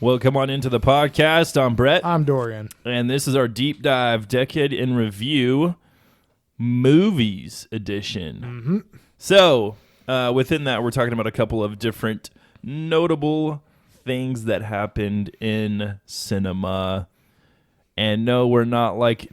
Welcome on into the podcast. I'm Brett. I'm Dorian. And this is our deep dive decade in review movies edition. Mm-hmm. So, within that, we're talking about a couple of different notable things that happened in cinema. And no, we're not like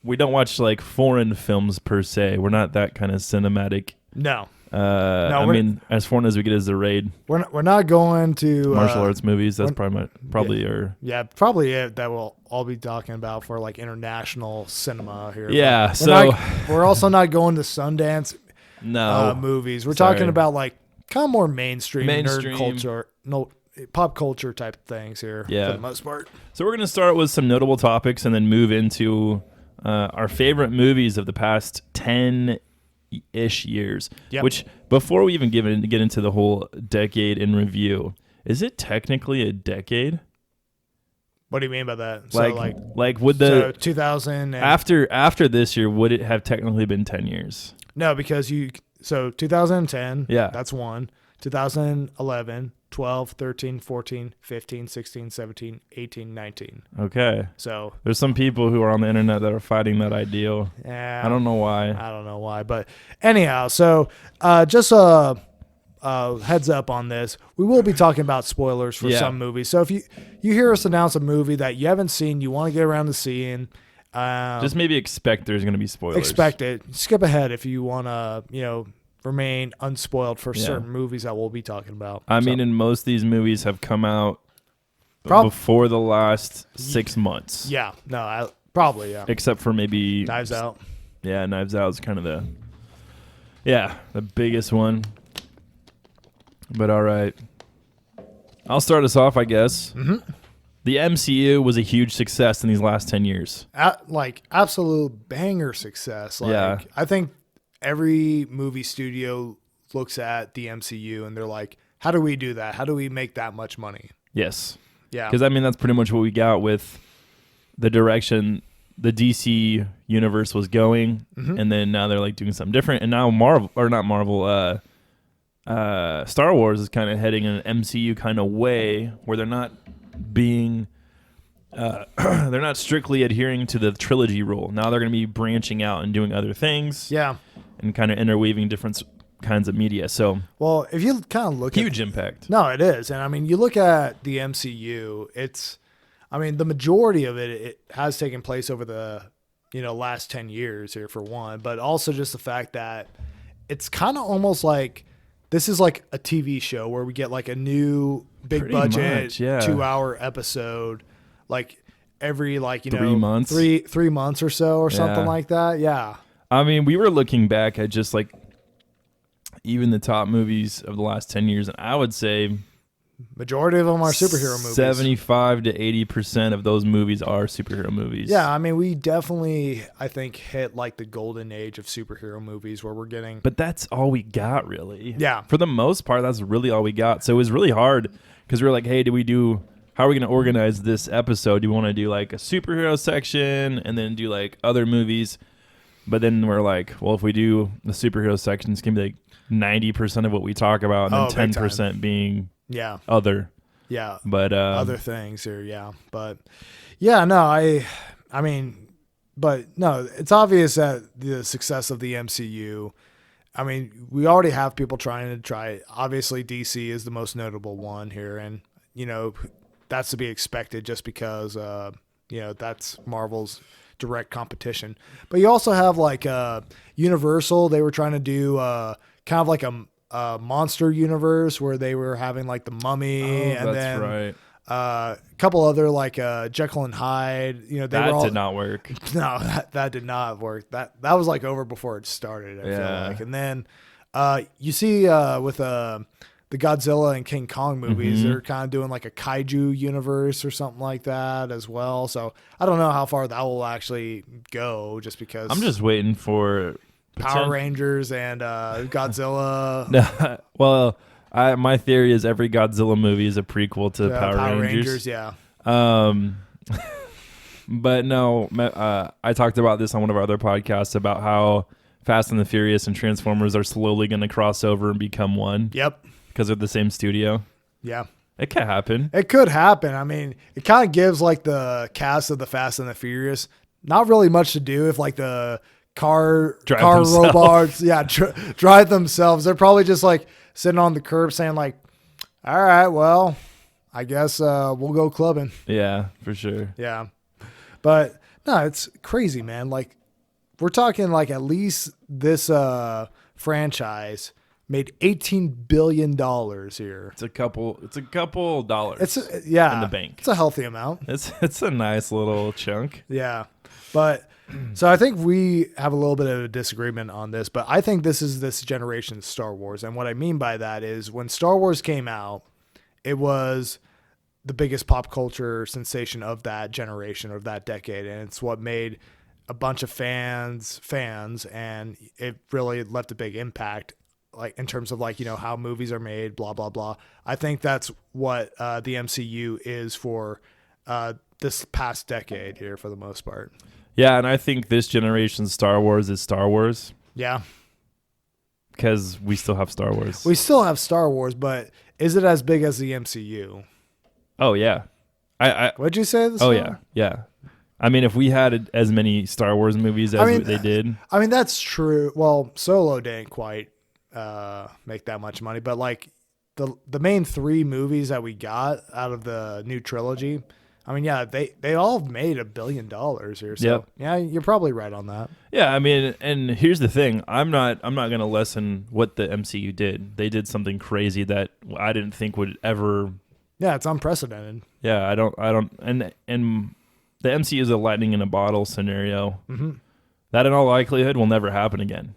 we don't watch like foreign films per se. We're not that kind of cinematic. No. I mean, as foreign as we get as the Raid. We're not going to Martial arts movies. That's probably it that we'll all be talking about for like international cinema here. Yeah. We're also not going to Sundance movies. We're talking about like kind of more mainstream nerd culture, pop culture type things here for the most part. So we're going to start with some notable topics and then move into our favorite movies of the past 10-ish years. Yep. Which, before we even get into the whole decade in review, is it technically a decade? What do you mean by that? Like would the 2000 after this year, would it have technically been 10 years? No, because 2010, yeah, that's one. 2011, 12, 13, 14, 15, 16, 17, 18, 19. Okay. So there's some people who are on the internet that are fighting that ideal. Yeah. I don't know why. But anyhow, so just a heads up on this. We will be talking about spoilers for some movies. So if you hear us announce a movie that you haven't seen, you want to get around to seeing, just maybe expect there's going to be spoilers. Expect it. Skip ahead if you want to, remain unspoiled for certain movies that we'll be talking about. I mean, and most of these movies have come out before the last 6 months. Yeah. No, probably, yeah. Except for maybe Knives Out. Yeah, Knives Out is kind of the biggest one. But all right. I'll start us off, I guess. Mm-hmm. The MCU was a huge success in these last 10 years. Absolute banger success. I think every movie studio looks at the MCU and they're like, how do we do that? How do we make that much money? Yes. Yeah. Because, that's pretty much what we got with the direction the DC universe was going. Mm-hmm. And then now they're like doing something different. And now Star Wars is kind of heading in an MCU kind of way where they're not being... they're not strictly adhering to the trilogy rule. Now they're going to be branching out and doing other things. Yeah. And kind of interweaving different kinds of media. So, well, if you kind of look huge impact. No, it is. And you look at the MCU, the majority of it has taken place over the, last 10 years here for one, but also just the fact that it's kind of almost like this is like a TV show where we get like a new big Pretty budget much, yeah. 2-hour episode, like every 3 months, 3 months or so or something like that. Yeah. We were looking back at just like even the top movies of the last 10 years, and I would say majority of them are superhero movies. 75 to 80% of those movies are superhero movies. Yeah, we definitely, I think, hit like the golden age of superhero movies where we're getting... But that's all we got, really. Yeah. For the most part, that's really all we got. So it was really hard because we were like, hey, how are we going to organize this episode? Do we want to do like a superhero section and then do like other movies? But then we're like, well, if we do the superhero section, it's going to be like 90% of what we talk about and then 10% being other. Yeah. But other things here, yeah. But yeah, no, but no, it's obvious that the success of the MCU, we already have people trying to obviously DC is the most notable one here, and that's to be expected just because that's Marvel's direct competition. But you also have like Universal. They were trying to do kind of like a monster universe where they were having like the Mummy a couple other like Jekyll and Hyde. Did not work. No, that did not work. That was like over before it started. I feel like. And then you see with the Godzilla and King Kong movies, they're kind of doing like a kaiju universe or something like that as well. So I don't know how far that will actually go, just because I'm just waiting for Power Rangers and Godzilla. Well, my theory is every Godzilla movie is a prequel to Power Rangers. Yeah. But no, I talked about this on one of our other podcasts about how Fast and the Furious and Transformers are slowly going to cross over and become one. Yep. Because they're the same studio. Yeah. It could happen. It could happen. I mean, it kind of gives like the cast of the Fast and the Furious not really much to do if like the car Themselves. robots, drive themselves. They're probably just like sitting on the curb saying like, "All right, well, I guess we'll go clubbing." Yeah, for sure. Yeah, but no, it's crazy, man. Like we're talking like at least this franchise made $18 billion here. It's a couple dollars. It's in the bank. It's a healthy amount. It's a nice little chunk. Yeah. But so I think we have a little bit of a disagreement on this, but I think this is this generation's Star Wars. And what I mean by that is when Star Wars came out, it was the biggest pop culture sensation of that generation, of that decade. And it's what made a bunch of fans, and it really left a big impact, like in terms of like, you know, how movies are made, blah, blah, blah. I think that's what the MCU is for this past decade here for the most part. Yeah, and I think this generation's Star Wars is Star Wars Yeah. because we still have Star Wars. We still have Star Wars, but is it as big as the MCU? Oh yeah, What'd you say? Oh yeah. I mean, if we had as many Star Wars movies as they did, I mean, that's true. Well, Solo didn't quite make that much money, but like the main three movies that we got out of the new trilogy, I mean, yeah, they all made $1 billion here. So Yep. yeah, you're probably right on that. yeah. I mean, and here's the thing: I'm not gonna lessen what the MCU did. They did something crazy that I didn't think would ever. Yeah, it's unprecedented. Yeah, I don't, and the MCU is a lightning in a bottle scenario. Mm-hmm. That in all likelihood will never happen again.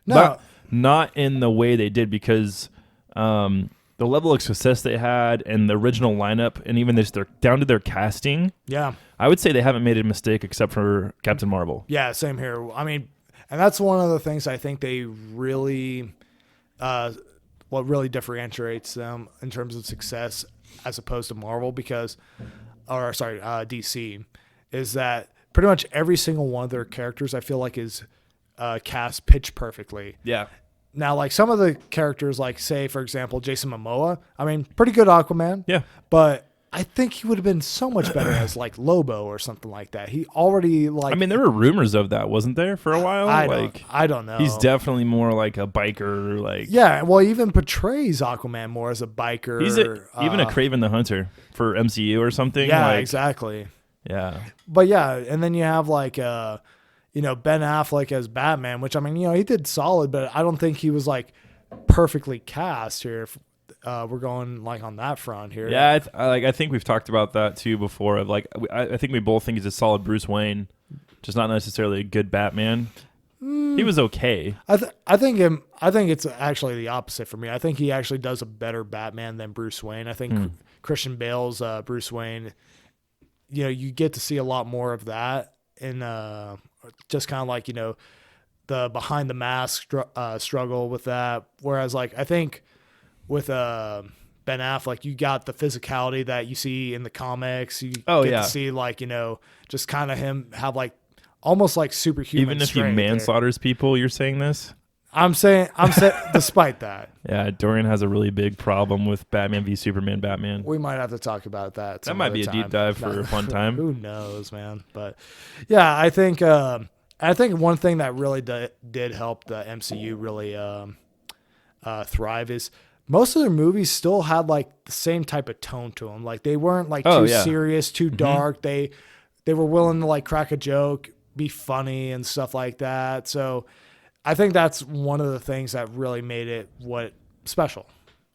No. But not in the way they did, because the level of success they had and the original lineup, and even this, they're down to their casting. Yeah. I would say they haven't made a mistake except for Captain Marvel. Yeah, same here. I mean, and that's one of the things I think they really, what really differentiates them in terms of success as opposed to Marvel, DC, is that pretty much every single one of their characters I feel like is cast pitch perfectly. Yeah. Now, like some of the characters, like say, for example, Jason Momoa, I mean, pretty good Aquaman. Yeah. But I think he would have been so much better as like Lobo or something like that. He already like. I mean, there were rumors of that, wasn't there, for a while? I don't know. He's definitely more like a biker, like. Yeah, well, he even portrays Aquaman more as a biker. He's even a Kraven the Hunter for MCU or something. Yeah, like, exactly. Yeah. But yeah, and then you have like Ben Affleck as Batman, which I mean, he did solid, but I don't think he was like perfectly cast here. If, we're going like on that front here. Yeah, I think we've talked about that too before. Of like, I think we both think he's a solid Bruce Wayne, just not necessarily a good Batman. He was okay. I think it's actually the opposite for me. I think he actually does a better Batman than Bruce Wayne. I think Christian Bale's Bruce Wayne, you get to see a lot more of that in just kind of like, the behind the mask struggle with that. Whereas like, I think with Ben Affleck, you got the physicality that you see in the comics. You get to see like, just kind of him have like almost like superhuman Even if he manslaughters people, you're saying this? I'm saying despite that. Yeah, Dorian has a really big problem with Batman v Superman Batman. We might have to talk about that. That might be a deep dive for a fun time. Who knows, man? But yeah, I think one thing that really did help the MCU really thrive is most of their movies still had like the same type of tone to them. Like they weren't like too serious, too dark. They were willing to like crack a joke, be funny and stuff like that. So I think that's one of the things that really made it special.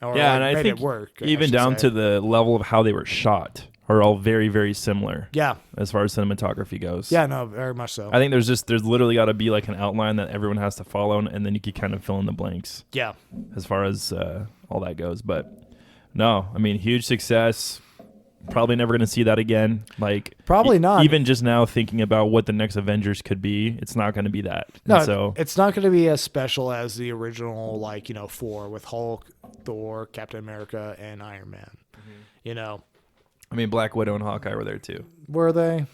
Or and I think it work. Even down to the level of how they were shot are all very, very similar. Yeah. As far as cinematography goes. Yeah, no, very much so. I think there's literally got to be like an outline that everyone has to follow, and then you can kind of fill in the blanks. Yeah. As far as all that goes. But no, I mean, huge success. Probably never going to see that again. Like probably not. Even just now thinking about what the next Avengers could be, it's not going to be that. No, and so it's not going to be as special as the original, like, 4 with Hulk, Thor, Captain America, and Iron Man. Mm-hmm. I mean, Black Widow and Hawkeye were there too. Were they?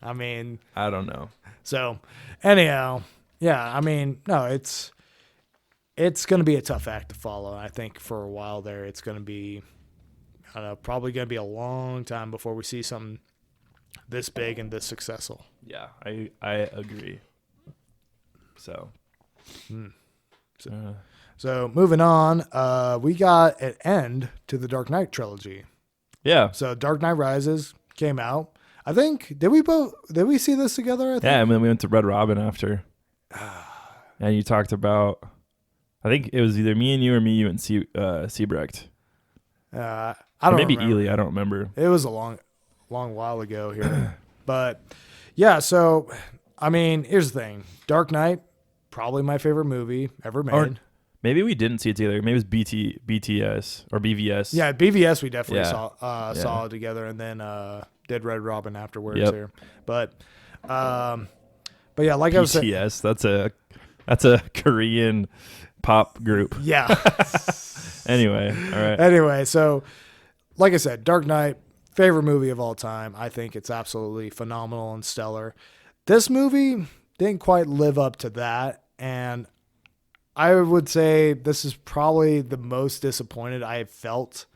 I mean, I don't know. So, anyhow, yeah. I mean, no, it's going to be a tough act to follow. I think for a while there, it's going to be I don't know, probably going to be a long time before we see something this big and this successful. Yeah, I agree. So, So moving on, we got an end to the Dark Knight trilogy. yeah. So Dark Knight Rises came out. I think did we see this together? I think. Yeah, and then we went to Red Robin after. And you talked about, I think it was either me and you or me, you and Siebrecht. I don't Maybe remember. Ely, I don't remember. It was a long while ago here. But yeah, so I mean, here's the thing. Dark Knight, probably my favorite movie ever made. Or maybe we didn't see it together. Maybe it was BTS or BVS. Yeah, BVS we definitely Yeah. saw it together, and then did Red Robin afterwards Yep. here. But yeah, like I was saying, BTS, that's a Korean pop group. yeah. Anyway, all right. Anyway, so like I said, Dark Knight, favorite movie of all time. I think it's absolutely phenomenal and stellar. This movie didn't quite live up to that, and I would say this is probably the most disappointed I have felt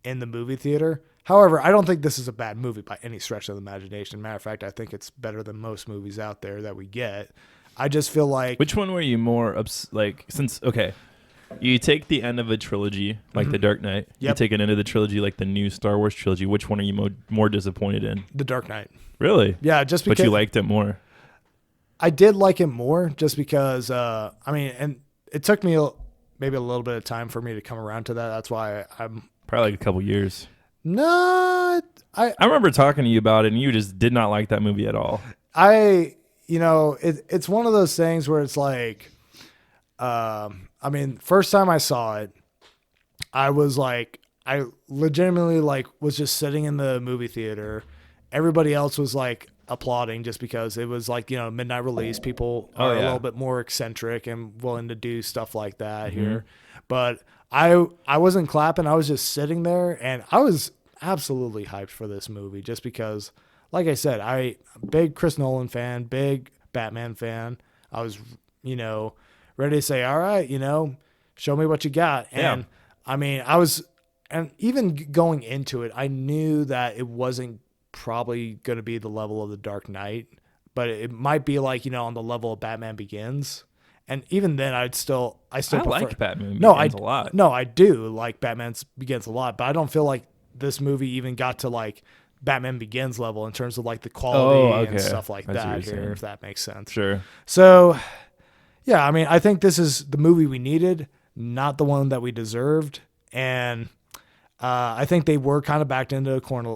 in the movie theater. However, I don't think this is a bad movie by any stretch of the imagination. Matter of fact, I think it's better than most movies out there that we get. I just feel like Which one were you more you take the end of a trilogy like The Dark Knight. You Yep. take an end of the trilogy like the new Star Wars trilogy. Which one are you more disappointed in? The Dark Knight. Really? Yeah, just because But you liked it more. I did like it more just because, and it took me maybe a little bit of time for me to come around to that. That's why I'm Probably like a couple years. not, I remember talking to you about it, and you just did not like that movie at all. it's one of those things where it's like, first time I saw it, I legitimately was just sitting in the movie theater. Everybody else was like applauding just because it was midnight release. People are a little bit more eccentric and willing to do stuff like that here. But I wasn't clapping. I was just sitting there, and I was absolutely hyped for this movie just because, like I said, I'm a big Chris Nolan fan, big Batman fan. I was, ready to say, all right, show me what you got. And and even going into it, I knew that it wasn't probably going to be the level of The Dark Knight, but it might be on the level of Batman Begins. And even then, I still I prefer, like Batman no, Begins a lot. No, I do like Batman Begins a lot, but I don't feel like this movie even got to Batman Begins level in terms of the quality and stuff like I see what that you're here, saying. if that makes sense. Sure. So, yeah, I think this is the movie we needed, not the one that we deserved. And I think they were kind of backed into a corner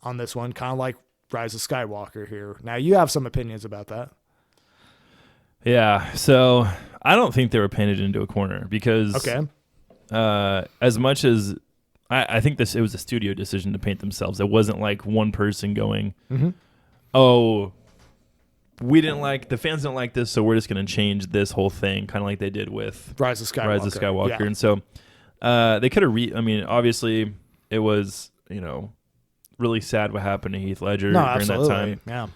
on this one, kind of like Rise of Skywalker here. Now, you have some opinions about that. Yeah. So I don't think they were painted into a corner because Okay. As much as I think it was a studio decision to paint themselves. It wasn't like one person going, oh, the fans don't like this, so we're just going to change this whole thing, kind of like they did with Rise of Skywalker. Yeah. Yeah. And so they could have obviously it was, really sad what happened to Heath Ledger No, during absolutely. that time. Yeah.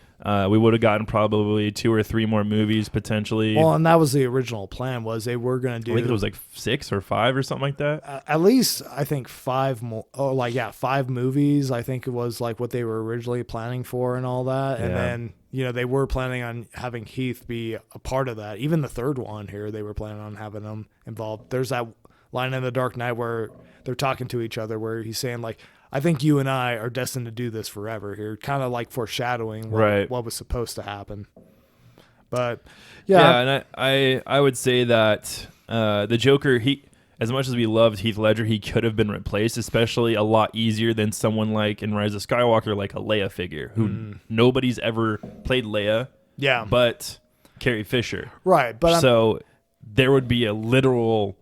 We would have gotten probably 2 or 3 more movies potentially. Well, and that was the original plan, was they were going to do, I think it was like 6 or 5 or something like that. at least I think 5 more. Oh, 5 movies. I think it was what they were originally planning for and all that. And Yeah. then they were planning on having Heath be a part of that. Even the third one here, they were planning on having him involved. There's that line in The Dark Knight where they're talking to each other, where he's saying I think you and I are destined to do this forever here, kind of foreshadowing what was supposed to happen. But yeah, and I would say that the Joker, as much as we loved Heath Ledger, he could have been replaced, especially a lot easier than someone like in Rise of Skywalker, like a Leia figure, who nobody's ever played Leia, yeah, but Carrie Fisher. right. But So there would be a literal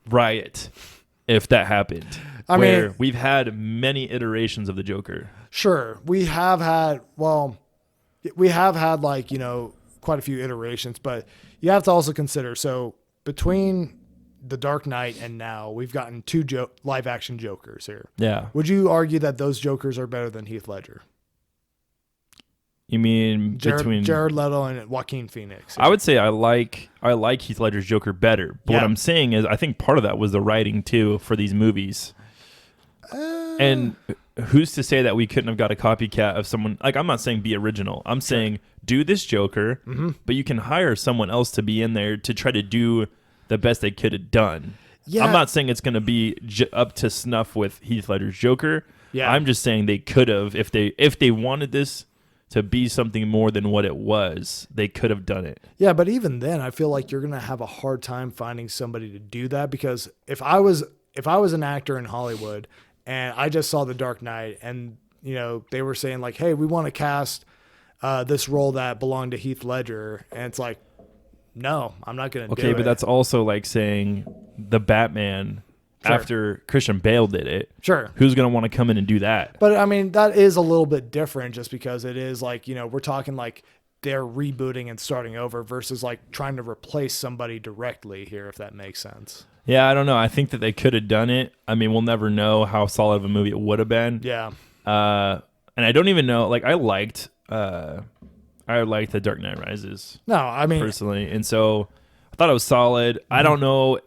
riot if that happened. We've had many iterations of the Joker. sure, we have had quite a few iterations, but you have to also consider, so between The Dark Knight and now, we've gotten 2 live action Jokers here. Yeah. Would you argue that those Jokers are better than Heath Ledger? You mean between Jared Leto and Joaquin Phoenix? I would say I like Heath Ledger's Joker better. But what Yeah. I'm saying is I think part of that was the writing too for these movies. And And who's to say that we couldn't have got a copycat of someone? Like, I'm not saying be original. I'm saying do this Joker, but you can hire someone else to be in there to try to do the best they could have done. Yeah. I'm not saying it's going to be up to snuff with Heath Ledger's Joker. Yeah. I'm just saying they could have, if they wanted this to be something more than what it was, they could have done it. Yeah, but even then, I feel like you're gonna have a hard time finding somebody to do that, because if I was an actor in Hollywood and I just saw The Dark Knight and they were saying like, hey, we want to cast this role that belonged to Heath Ledger, and it's like, no, I'm not gonna do it. Okay, but that's also like saying the Batman. Sure. After Christian Bale did it, sure, who's going to want to come in and do that? But I mean, that is a little bit different, just because it is like, we're talking like they're rebooting and starting over versus like trying to replace somebody directly here, if that makes sense. Yeah, I don't know. I think that they could have done it. I mean, we'll never know how solid of a movie it would have been. Yeah. And I don't even know. Like, I liked The Dark Knight Rises. No, I mean, personally, and so I thought it was solid. I don't know.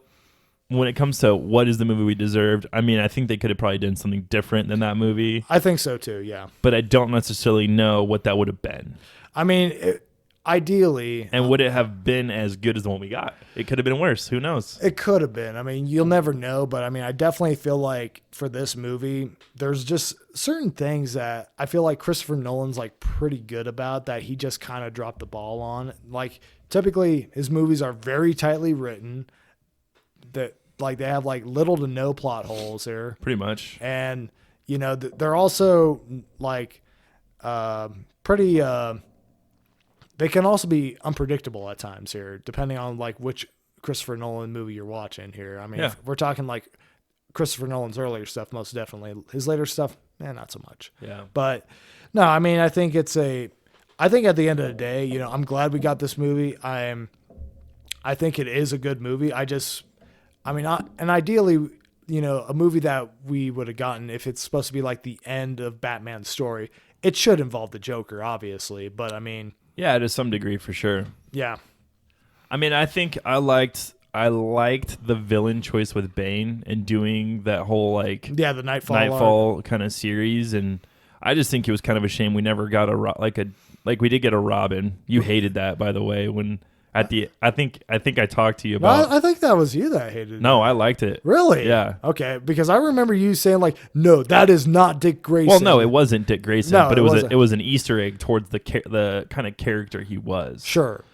When it comes to what is the movie we deserved, I mean, I think they could have probably done something different than that movie. I think so too, yeah. But I don't necessarily know what that would have been. I mean, ideally... And would it have been as good as the one we got? It could have been worse. Who knows? It could have been. I mean, you'll never know, but I mean, I definitely feel like for this movie, there's just certain things that I feel like Christopher Nolan's like pretty good about that he just kind of dropped the ball on. Like, typically, his movies are very tightly written, that like they have like little to no plot holes here, pretty much, and they're also like pretty. They can also be unpredictable at times here, depending on like which Christopher Nolan movie you're watching here. I mean, if we're talking like Christopher Nolan's earlier stuff, most definitely. His later stuff, not so much. Yeah, but no, I mean, I think at the end of the day, I'm glad we got this movie. I think it is a good movie. And ideally, a movie that we would have gotten, if it's supposed to be like the end of Batman's story, it should involve the Joker, obviously. But I mean, yeah, to some degree, for sure. Yeah. I mean, I think I liked the villain choice with Bane and doing that whole like the Nightfall kind of series, and I just think it was kind of a shame we never got we did get a Robin. You hated that, by the way, when. I think I talked to you about. I think that was you that hated it. No, I liked it. Really? Yeah. Okay, because I remember you saying like, "No, that is not Dick Grayson." Well, no, it wasn't Dick Grayson, No, but it it was an Easter egg towards the kind of character he was. Sure.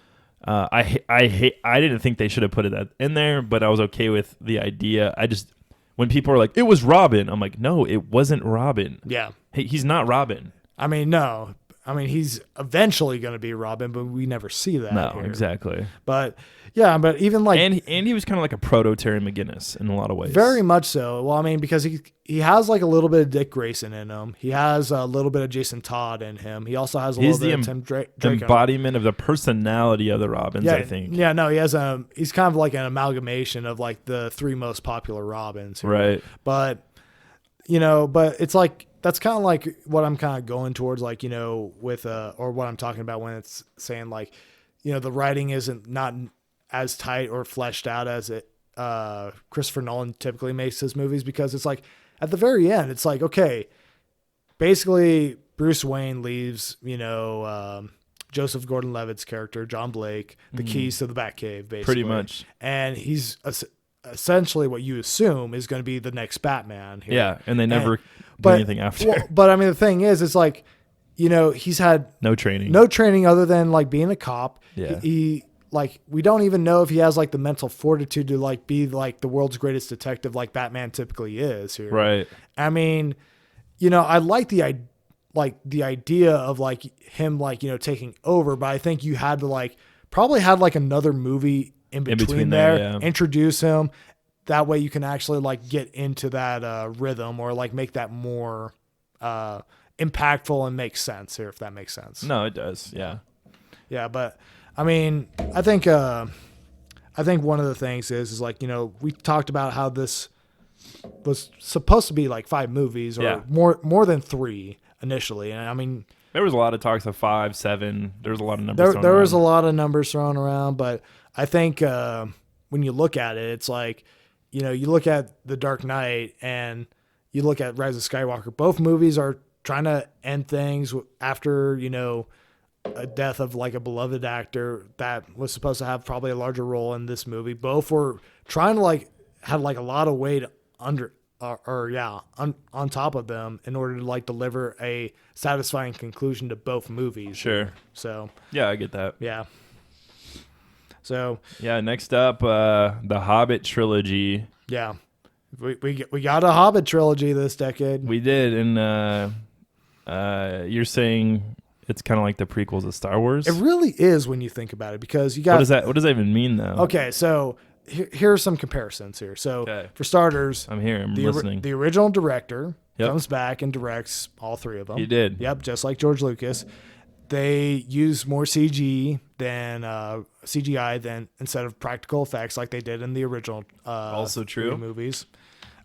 I didn't think they should have put that in there, but I was okay with the idea. When people are like, "It was Robin," I'm like, "No, it wasn't Robin." Yeah. Hey, he's not Robin. I mean, no. I mean, he's eventually going to be Robin, but we never see that. No, here. exactly. But yeah, but even like, and he was kind of like a proto Terry McGinnis in a lot of ways. Very much so. Well, I mean, because he has like a little bit of Dick Grayson in him. He has a little bit of Jason Todd in him. He also has a little bit of Tim Drake. Embodiment of the personality of the Robins, yeah, I think. Yeah, no, he's kind of like an amalgamation of like the three most popular Robins. Here. Right. But but it's like. That's kind of like what I'm kind of going towards, like, with, or what I'm talking about when it's saying like, the writing isn't not as tight or fleshed out as it, Christopher Nolan typically makes his movies, because it's like at the very end, it's like, okay, basically Bruce Wayne leaves, Joseph Gordon-Levitt's character, John Blake, the keys to the Batcave, basically. Pretty much. And he's essentially what you assume is going to be the next Batman here. Yeah, and they never do anything after. Well, but I mean, the thing is, it's like, he's had no training other than like being a cop. Yeah. He like, we don't even know if he has like the mental fortitude to like be like the world's greatest detective like Batman typically is here. Right. I mean, I like the idea of like him like, taking over, but I think you had to like probably had like another movie in between there, yeah. Introduce him. That way you can actually like get into that rhythm, or like make that more impactful and make sense here, if that makes sense. No, it does. Yeah. Yeah. But I mean, I think one of the things is like, we talked about how this was supposed to be like 5 movies or more than 3 initially. And I mean, there was a lot of talks of 5, 7. There was a lot of numbers. There was a lot of numbers thrown around, but I think when you look at it, it's like, you look at The Dark Knight and, you look at Rise of Skywalker, both movies are trying to end things after, a death of like a beloved actor that was supposed to have probably a larger role in this movie. Both were trying to like have like a lot of weight under on top of them in order to like deliver a satisfying conclusion to both movies. Sure. So Yeah, I get that. yeah. So Yeah, next up, the Hobbit trilogy. yeah, we got a Hobbit trilogy this decade. We did, and you're saying it's kind of like the prequels of Star Wars. It really is when you think about it, because you got What does that even mean, though? Okay, so here are some comparisons here. So Okay. for starters, I'm here. I'm listening. the original director Yep. comes back and directs all three of them. He did. Yep, just like George Lucas. They use more CGI than instead of practical effects like they did in the original Also true. three movies.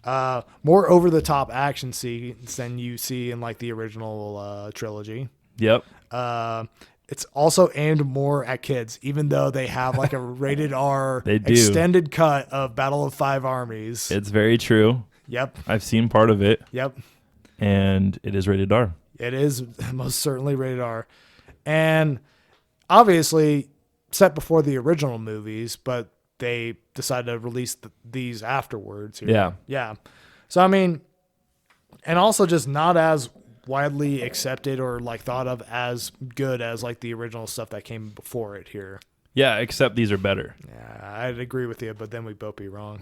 More over the top action scenes than you see in like the original trilogy. Yep. It's also aimed more at kids, even though they have like a rated R They do. extended cut of Battle of Five Armies. It's very true. Yep. I've seen part of it, Yep. and it is rated R. It is most certainly rated R. And obviously set before the original movies, but they decided to release these afterwards. Here. Yeah. Yeah. So, I mean, and also just not as widely accepted or like thought of as good as like the original stuff that came before it here. Yeah, except these are better. Yeah, I'd agree with you, but then we'd both be wrong.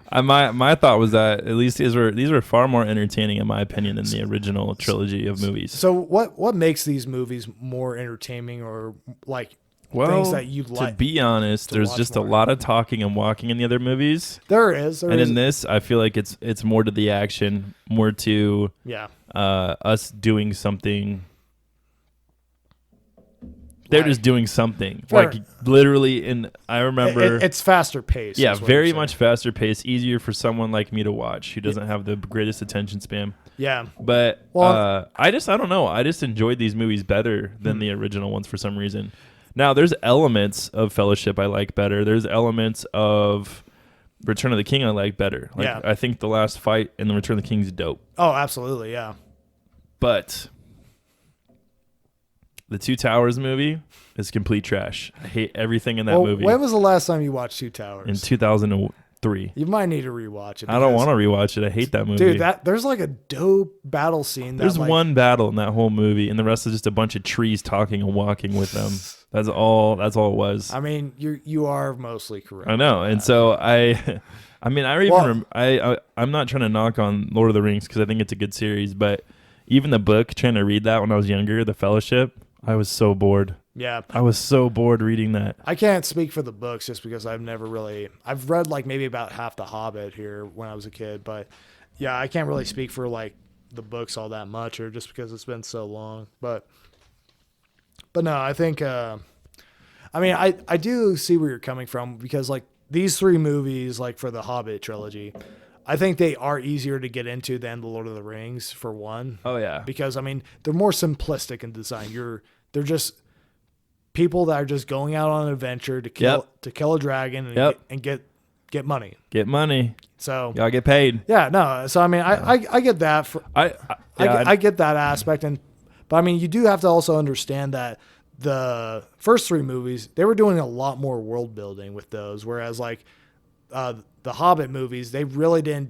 My thought was that at least these were far more entertaining, in my opinion, than the original trilogy of movies. So what makes these movies more entertaining, or like things that you to like? be honest, there's watch just more? a lot of talking and walking in the other movies. There is. And in this, I feel like it's more to the action, more to Yeah. us doing something. They're Right. just doing something, Sure. like literally. And I remember, It's faster paced. yeah, is what very I'm saying. much faster paced, easier for someone like me to watch who doesn't have the greatest attention span. Yeah. But Well- I don't know. I just enjoyed these movies better Hmm. than the original ones for some reason. Now, there's elements of Fellowship I like better. There's elements of Return of the King I like better. Like, Yeah. I think the last fight in the Return of the King is dope. Oh, absolutely. Yeah. But the Two Towers movie is complete trash. I hate everything in that movie. When was the last time you watched Two Towers? In 2003. You might need to rewatch it. I don't because- want to rewatch it. I hate that movie. Dude, there's like a dope battle scene. There's that, like, one battle in that whole movie, and the rest is just a bunch of trees talking and walking with them. That's all it was. I mean, you are mostly correct. I know, and so I mean, I'm not trying to knock on Lord of the Rings because I think it's a good series, but even the book, trying to read that when I was younger, The Fellowship, I was so bored. Yeah. I was so bored reading that. I can't speak for the books just because I've read like maybe about half The Hobbit here when I was a kid, but yeah, I can't really speak for like the books all that much, or just because it's been so long. But no, I think I mean, I do see where you're coming from, because like these three movies, like for the Hobbit trilogy, I think they are easier to get into than the Lord of the Rings, for one. Oh yeah, Because I mean, they're more simplistic in design. They're just people that are just going out on an adventure to kill a dragon and get money. Get money. So Y'all get paid. yeah, no. So I mean, I get that. I get that aspect, but I mean, you do have to also understand that the first three movies, they were doing a lot more world building with those, whereas like the Hobbit movies, they really didn't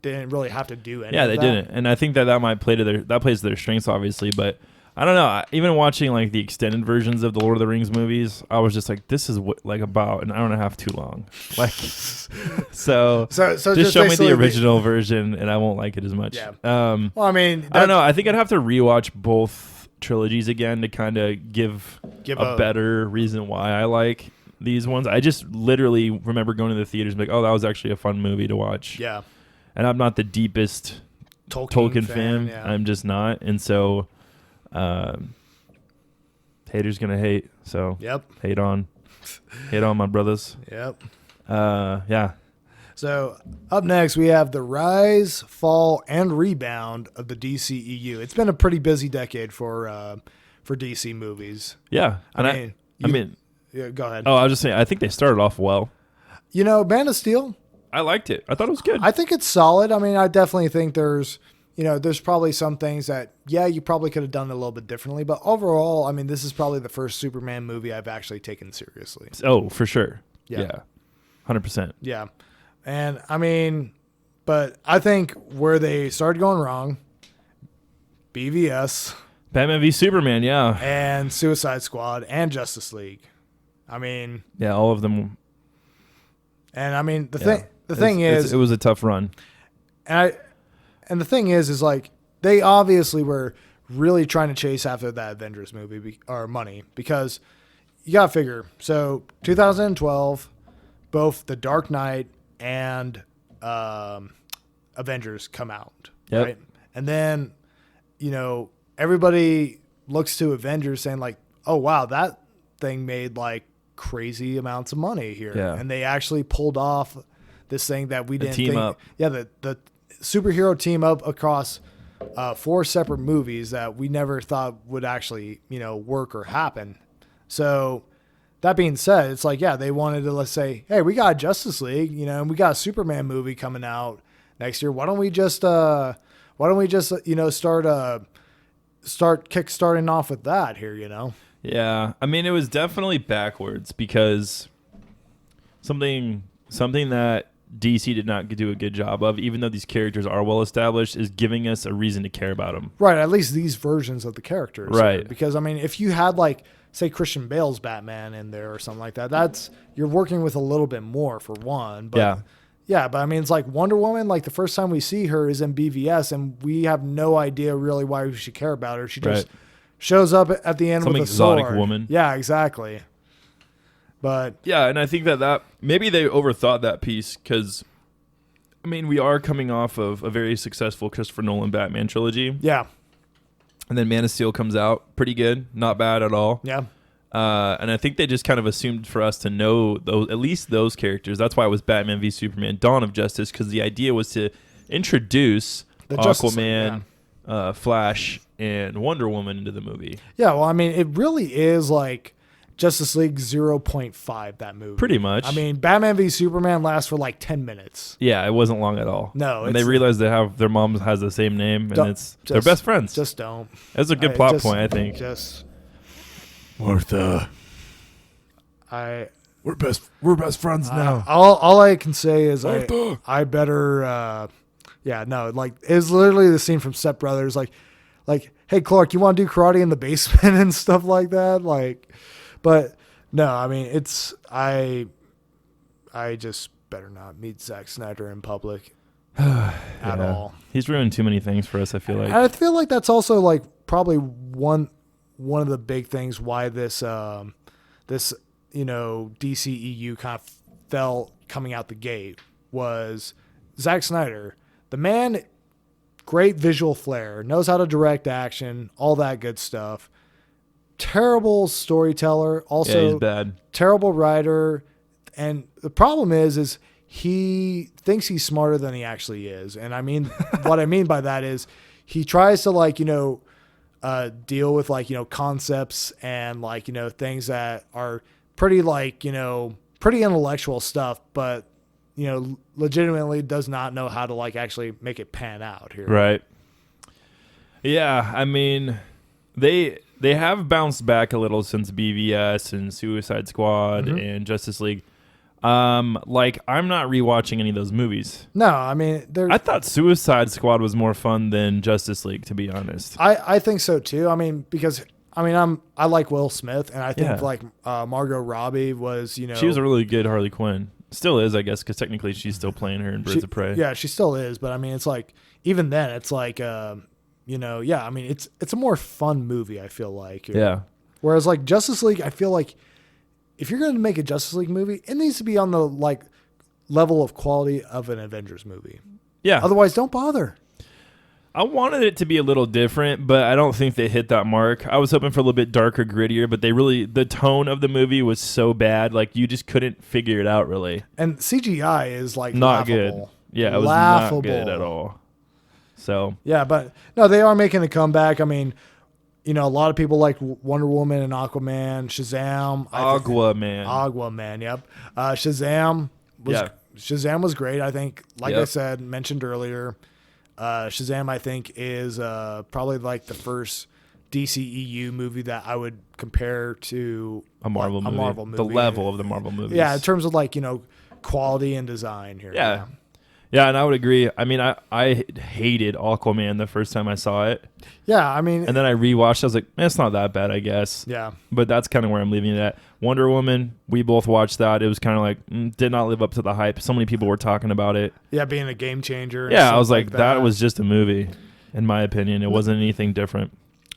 really have to do anything. Yeah, they didn't, and I think that might play to their strengths, obviously. But I don't know. Even watching like the extended versions of the Lord of the Rings movies, I was just like, this is like about an hour and a half too long. Like, so just show me the original version, and I won't like it as much. Yeah. Well, I mean, I don't know. I think I'd have to rewatch both trilogies again to kind of give a better reason why I like these ones. I just literally remember going to the theaters and be like, oh, that was actually a fun movie to watch. Yeah. And I'm not the deepest Tolkien fan. Yeah. I'm just not. And so haters gonna hate. So Yep. hate on my brothers. Yep. Yeah. So up next, we have the rise, fall, and rebound of the DCEU. It's been a pretty busy decade for DC movies. Yeah. I mean, I mean, yeah, go ahead. oh, I was just saying, I think they started off well. You know, Man of Steel, I liked it. I thought it was good. I think it's solid. I mean, I definitely think there's probably some things that, yeah, you probably could have done it a little bit differently. But overall, I mean, this is probably the first Superman movie I've actually taken seriously. Oh, for sure. Yeah. Yeah. 100%. Yeah. And I mean, but I think where they started going wrong, BVS Batman v Superman, yeah. and Suicide Squad and Justice League. I mean, Yeah, all of them. and I mean, the Yeah. thing is, it was a tough run. and the thing is like they obviously were really trying to chase after that Avengers movie or money, because you got to figure. So 2012, both The Dark Knight and Avengers come out, Yep. right? And then, everybody looks to Avengers saying like, oh, wow, that thing made like crazy amounts of money here. Yeah. And they actually pulled off this thing that we didn't team think. up. Yeah, the superhero team up across 4 separate movies that we never thought would actually, work or happen. So that being said, it's like, yeah, they wanted to, let's say, hey, we got Justice League, and we got a Superman movie coming out next year. Why don't we just start kickstarting off with that here, Yeah. I mean, it was definitely backwards because something that DC did not do a good job of, even though these characters are well established, is giving us a reason to care about them. Right, at least these versions of the characters. Right. Because, I mean, if you had, like, say, Christian Bale's Batman in there or something like that, you're working with a little bit more, for one. But, Yeah. Yeah, but I mean, it's like Wonder Woman, like the first time we see her is in BVS, and we have no idea really why we should care about her. She just shows up at the end Some with a exotic sword. woman. Yeah, exactly. But Yeah, and I think that maybe they overthought that piece because, I mean, we are coming off of a very successful Christopher Nolan Batman trilogy. yeah, And then Man of Steel comes out. Pretty good. Not bad at all. yeah, And I think they just kind of assumed for us to know at least those characters. That's why it was Batman v Superman: Dawn of Justice, because the idea was to introduce The Justice League, Aquaman, Flash, and Wonder Woman into the movie. yeah. Well, I mean, it really is like Justice League 0.5, that movie. Pretty much. I mean, Batman v Superman lasts for like 10 minutes. Yeah, it wasn't long at all. No, and they realized their mom has the same name, and they're best friends. Just don't. That's a good plot point, I think. Just Martha, we're best friends now. All I can say is Martha. I better like it's literally the scene from Step Brothers, like hey Clark, you want to do karate in the basement and stuff like that, like, but no, I mean I just better not meet Zack Snyder in public at all. He's ruined too many things for us, I feel like. And I feel like that's also like probably one of the big things why this DCEU kind of fell coming out the gate was Zack Snyder. The man, great visual flair, knows how to direct action, all that good stuff. Terrible storyteller, also yeah, he's bad. terrible writer, and the problem is he thinks he's smarter than he actually is. And I mean, what I mean by that is he tries to deal with concepts and things that are pretty pretty intellectual stuff, but legitimately does not know how to actually make it pan out here. Right. Yeah, I mean, they have bounced back a little since BVS and Suicide Squad and Justice League. I'm not rewatching any of those movies. No, I mean, I thought Suicide Squad was more fun than Justice League, to be honest. I think so too. I mean, because I like Will Smith, and I think Margot Robbie was she was a really good Harley Quinn. Still is, I guess, because technically she's still playing her in Birds of Prey. Yeah, she still is, but I mean, it's like even then, it's like I mean, it's a more fun movie, I feel like. Yeah. Whereas Justice League, I feel like if you're going to make a Justice League movie, it needs to be on the level of quality of an Avengers movie. Yeah. Otherwise, don't bother. I wanted it to be a little different, but I don't think they hit that mark. I was hoping for a little bit darker, grittier, but the tone of the movie was so bad, you just couldn't figure it out, really. And CGI is not not laughable. good. Yeah, it was laughable. not good at all. So yeah, but no, they are making a comeback. I mean, a lot of people like Wonder Woman and Aquaman, Shazam. Aquaman. Yep. Shazam was Shazam was great. I think, like I Yep. said, mentioned earlier, Shazam, I think, is probably like the first DCEU movie that I would compare to A Marvel like, movie. A Marvel movie. The level of the Marvel movies. Yeah, in terms of like, quality and design here. Yeah. Yeah, and I would agree. I mean, I hated Aquaman the first time I saw it. Yeah, I mean, And then I rewatched it. I was like, it's not that bad, I guess. yeah. But that's kind of where I'm leaving it at. Wonder Woman, we both watched that. It was kind of like, did not live up to the hype. So many people were talking about it. Yeah, being a game changer. And Yeah, I stuff was like, that was just a movie, in my opinion. It wasn't anything different.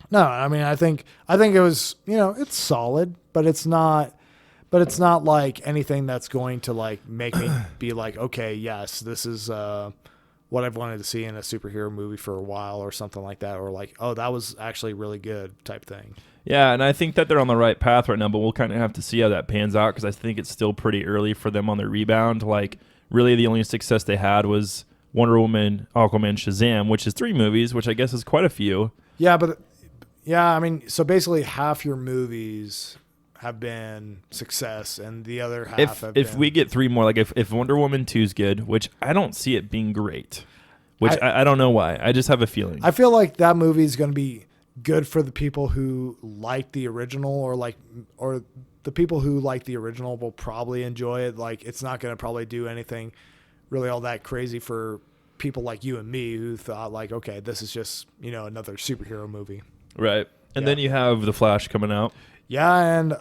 No, I mean, I think it was, it's solid, but it's not like anything that's going to like make me be like, okay, yes, this is what I've wanted to see in a superhero movie for a while or something like that, or like, oh, that was actually really good type thing. Yeah, and I think that they're on the right path right now, but we'll kind of have to see how that pans out because I think it's still pretty early for them on their rebound. Like, really, the only success they had was Wonder Woman, Aquaman, Shazam, which is 3 movies, which I guess is quite a few. Yeah, but I mean, so basically half your movies have been success and the other half have If been, we get 3 more, like if Wonder Woman 2 is good, which I don't see it being great, which I don't know why. I just have a feeling. I feel like that movie is going to be good for the people who like the original, or the people who like the original will probably enjoy it. Like, it's not going to probably do anything really all that crazy for people like you and me who thought like, okay, this is just, another superhero movie. Right. And Yeah. then you have The Flash coming out. Yeah. And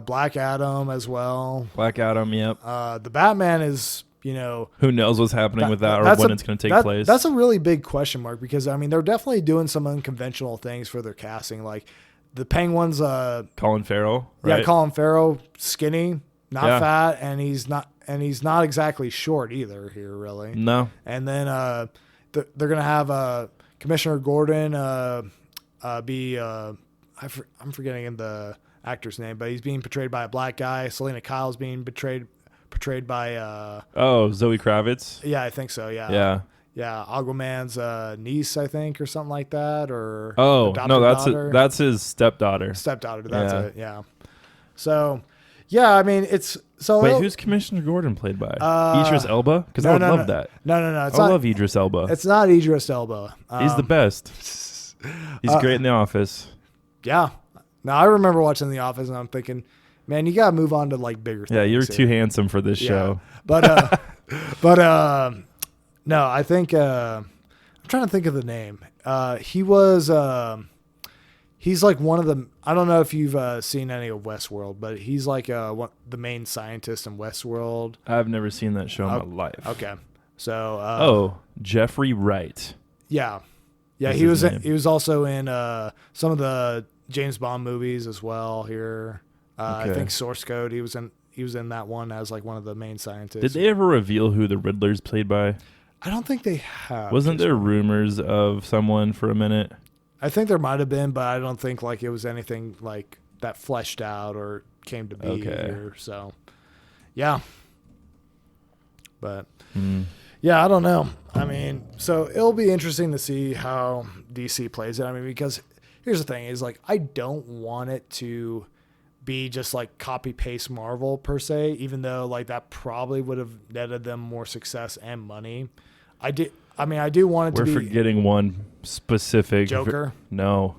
Black Adam as well. Black Adam, yep. The Batman is, Who knows what's happening with that or that's when a- it's going to take place. That's a really big question mark because, I mean, they're definitely doing some unconventional things for their casting. Like the Penguin's, Colin Farrell, right? yeah, Colin Farrell, skinny, not Yeah. fat, and he's not exactly short either here, really. No. And then they're gonna have Commissioner Gordon be I'm forgetting the actor's name, but he's being portrayed by a black guy. Selena Kyle's being portrayed by Zoe Kravitz. yeah, I think so. Yeah. Yeah, Aquaman's niece, I think, or something like that, or Oh, adopted no, daughter. that's his stepdaughter. Stepdaughter. That's Yeah. it. Yeah. So, yeah, I mean, it's so. Wait, who's Commissioner Gordon played by? Idris Elba? Because I no, would no, love no. that. No. It's I not. love Idris Elba. It's not Idris Elba. He's the best. He's great in The Office. Yeah. Now I remember watching The Office, and I'm thinking, man, you gotta move on to like bigger things. Yeah, you're here. too handsome for this show. But no, I think I'm trying to think of the name. He was he's like one of the. I don't know if you've seen any of Westworld, but he's like the main scientist in Westworld. I've never seen that show in my life. Okay, so Jeffrey Wright. yeah, That's he his was name. he was also in some of the James Bond movies as well. Here, I Okay. think Source Code. He was in that one as like one of the main scientists. Did they ever reveal who the Riddler's played by? I don't think they have. Wasn't there rumors of someone for a minute? I think there might have been, but I don't think like it was anything like that fleshed out or came to be Okay. here. So, yeah. But Hmm. yeah, I don't know. I mean, so it'll be interesting to see how DC plays it. I mean, because here's the thing: is like I don't want it to be just like copy paste Marvel per se, even though like that probably would have netted them more success and money. I do want it We're to be forgetting one specific Joker. No.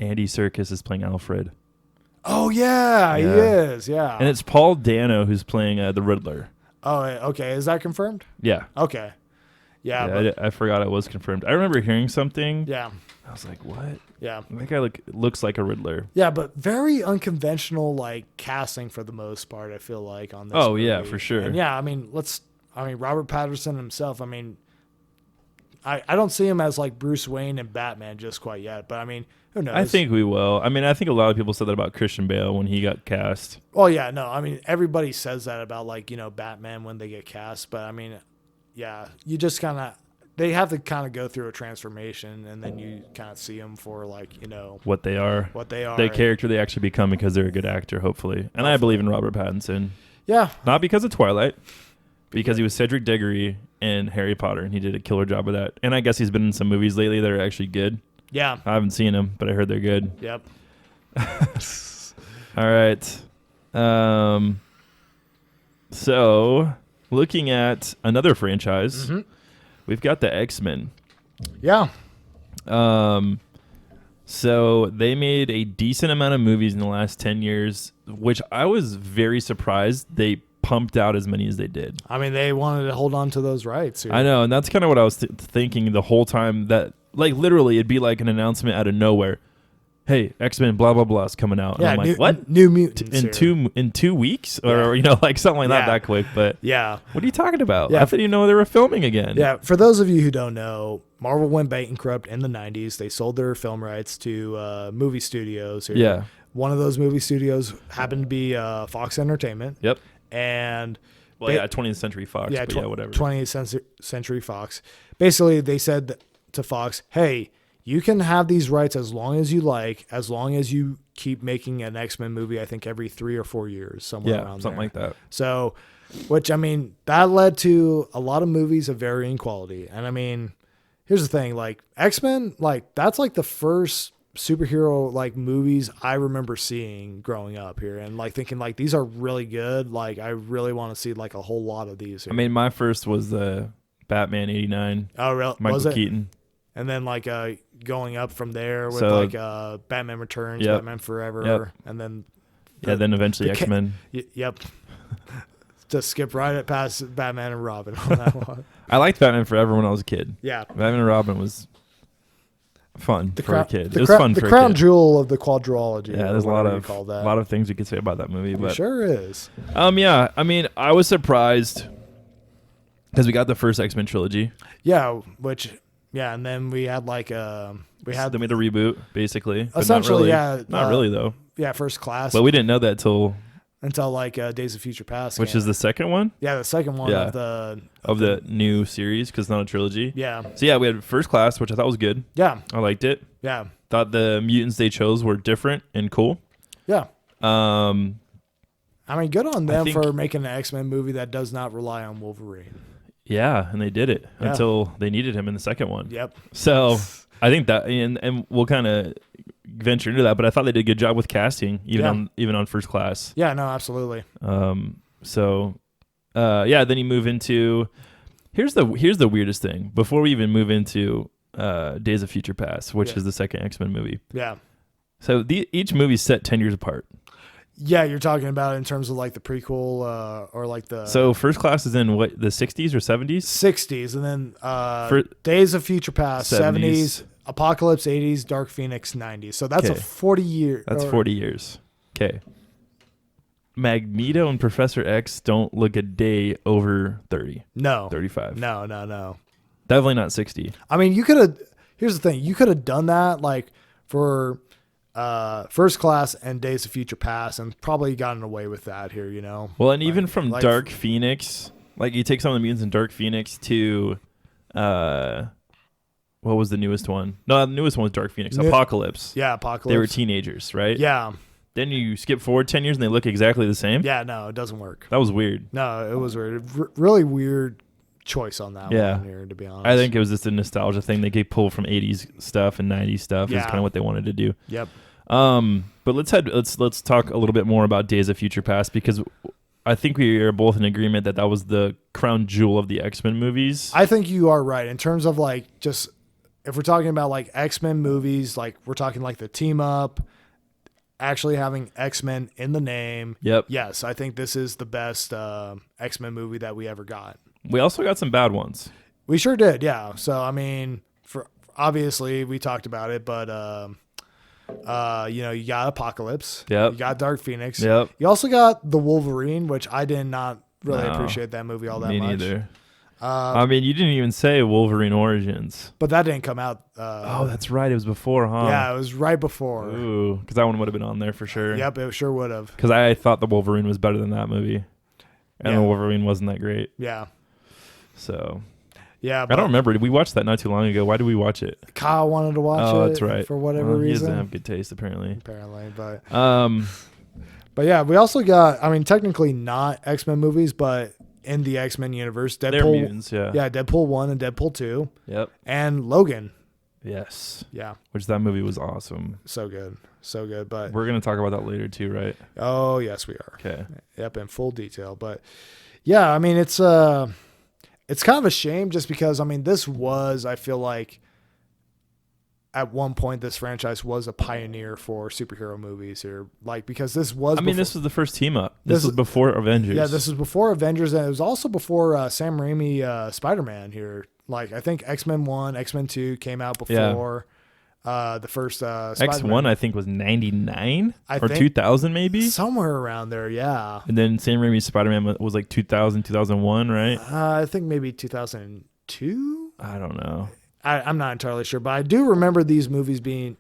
Andy Serkis is playing Alfred. Oh yeah, he Yeah. is. Yeah. And it's Paul Dano who's playing the Riddler. Oh, okay. Is that confirmed? Yeah. Okay. Yeah. I forgot it was confirmed. I remember hearing something. Yeah. I was like, what? Yeah. That guy looks like a Riddler. Yeah, but very unconventional like casting for the most part, I feel like on this. Oh, yeah, movie. for sure. And yeah, I mean, Robert Patterson himself, I mean, I don't see him as like Bruce Wayne and Batman just quite yet, but I mean, who knows? I think we will. I mean, I think a lot of people said that about Christian Bale when he got cast. Oh yeah, no, I mean everybody says that about like, Batman when they get cast, but I mean, yeah, you just they have to kind of go through a transformation and then you kind of see them for like, What they are. what they are. The character they actually become because they're a good actor, hopefully. And I believe in Robert Pattinson. Yeah. Not because of Twilight, because he was Cedric Diggory in Harry Potter, and he did a killer job with that. And I guess he's been in some movies lately that are actually good. Yeah. I haven't seen them, but I heard they're good. Yep. All right. So looking at another franchise, Mm-hmm. we've got the X-Men. Yeah. So they made a decent amount of movies in the last 10 years, which I was very surprised they pumped out as many as they did. I mean, they wanted to hold on to those rights here. I know, and that's kind of what I was thinking the whole time, that like literally it'd be like an announcement out of nowhere. Hey, X-Men blah blah blah is coming out. And Yeah, I'm like, new, what? New Mutants In 2 weeks, or like something like Yeah. that quick. But Yeah. what are you talking about? Yeah. I didn't know they were filming again. Yeah, for those of you who don't know, Marvel went bankrupt in the 90s. They sold their film rights to movie studios. Here. Yeah. One of those movie studios happened to be Fox Entertainment. Yep. And Well, Ba- yeah, 20th Century Fox. yeah, but yeah, whatever. 20th Century Fox. Basically, they said to Fox, hey, you can have these rights as long as you like, as long as you keep making an X-Men movie, I think every 3 or 4 years, somewhere Yeah, around something there. like that. So, which, I mean, that led to a lot of movies of varying quality. And I mean, here's the thing, like X-Men, like that's like the first superhero like movies I remember seeing growing up here and like thinking like these are really good. Like I really want to see like a whole lot of these here. I mean, my first was Batman '89, oh, really? Michael Was it? Keaton. And then like going up from there with So- like Batman Returns, Yep. Batman Forever, Yep. and then Yeah, then eventually the ca- X-Men. Yep. Just skip right past Batman and Robin on that one. I liked Batman Forever when I was a kid. Yeah. Batman and Robin was fun for crown, a kid. The It was crown, fun the for crown a kid. jewel of the quadrology. Yeah, or there's a whatever you call that. lot of things we could say about that movie, It but sure is. yeah, I mean, I was surprised because we got the first X-Men trilogy. Yeah, and then we had like we had They made a reboot, basically. but not essentially really. yeah, Not really though. First Class, But we didn't know that till until like Days of Future Past, which came. is the second one the second one Yeah. of the the new series, because it's not a trilogy. yeah So yeah, we had First Class, which I thought was good. yeah I liked it. yeah Thought the mutants they chose were different and cool. yeah. Um, I mean, good on them think- for making an X-Men movie that does not rely on Wolverine. yeah, and they did it Yeah. until they needed him in the second one. Yep. So I think that, and we'll kind of venture into that, but I thought they did a good job with casting, even on First Class. Yeah. No. Absolutely. So, then you move into here's the weirdest thing before we even move into Days of Future Past, which Yeah. is the second X-Men movie. Yeah. So each movie's set 10 years apart. Yeah. You're talking about in terms of like the prequel or like the So First Class is in what, the 60s or 70s? 60s, and then For- Days of Future Past 70s. 70s, Apocalypse 80s, Dark Phoenix 90s. So that's a Okay. 40-year. That's 40 years. Okay. Magneto and Professor X don't look a day over 30, No. 35. No. Definitely not 60. I mean, you could have. Here's the thing: you could have done that like for First Class and Days of Future Past, and probably gotten away with that here. You know. Well, and even from like- Dark Phoenix, like you take some of the mutants in Dark Phoenix to, what was the newest one? No, the newest one was Dark Phoenix. Apocalypse. Yeah, Apocalypse. They were teenagers, right? Yeah. Then you skip forward 10 years and they look exactly the same. Yeah. No, it doesn't work. That was weird. No, it was weird. Really weird choice on that Yeah. one here, to be honest. I think it was just a nostalgia thing. They could pull from 80s stuff and 90s stuff. Is Yeah. kind of what they wanted to do. Yep. But let's talk a little bit more about Days of Future Past, because I think we are both in agreement that was the crown jewel of the X-Men movies. I think you are right in terms of like just if we're talking about like X-Men movies, like we're talking like the team up, actually having X-Men in the name. Yep. Yes, I think this is the best X-Men movie that we ever got. We also got some bad ones. We sure did, yeah. So I mean, for obviously we talked about it, but you got Apocalypse. Yep. You got Dark Phoenix. Yep. You also got The Wolverine, which I did not really No, appreciate that movie all that Me much. neither. I mean, you didn't even say Wolverine Origins. But that didn't come out. Oh, that's right. It was before, huh? Yeah, it was right before. Ooh, because that one would have been on there for sure. Yep, it sure would have. Because I thought the Wolverine was better than that movie, and Yeah. the Wolverine wasn't that great. Yeah. So Yeah. I don't remember. We watched that not too long ago. Why did we watch it? Kyle wanted to watch Oh, it that's right. for whatever Well, he reason. doesn't have good taste, apparently. Apparently, but Yeah, we also got. I mean, technically not X-Men movies, but in the X-Men universe, they're Deadpool. mutants. Yeah. Yeah, Deadpool 1 and Deadpool 2, Yep. and Logan. Yes. Yeah, Which that movie was awesome. so good, so good. But We're gonna talk about that later too, right? oh yes, we are. Okay. Yep, in full detail. But Yeah, I mean it's kind of a shame just because I mean this was, I feel like at one point this franchise was a pioneer for superhero movies here, like because this was. I mean, this was the first team up. This was before Avengers. Yeah, this was before Avengers, and it was also before Sam Raimi Spider-Man here. Like I think X-Men 1, X-Men 2 came out before the first X1 I think was 99 or think 2000 maybe. Somewhere around there, yeah. And then Sam Raimi's Spider-Man was like 2000, 2001, right? I think maybe 2002. I don't know. I'm not entirely sure, but I do remember these movies being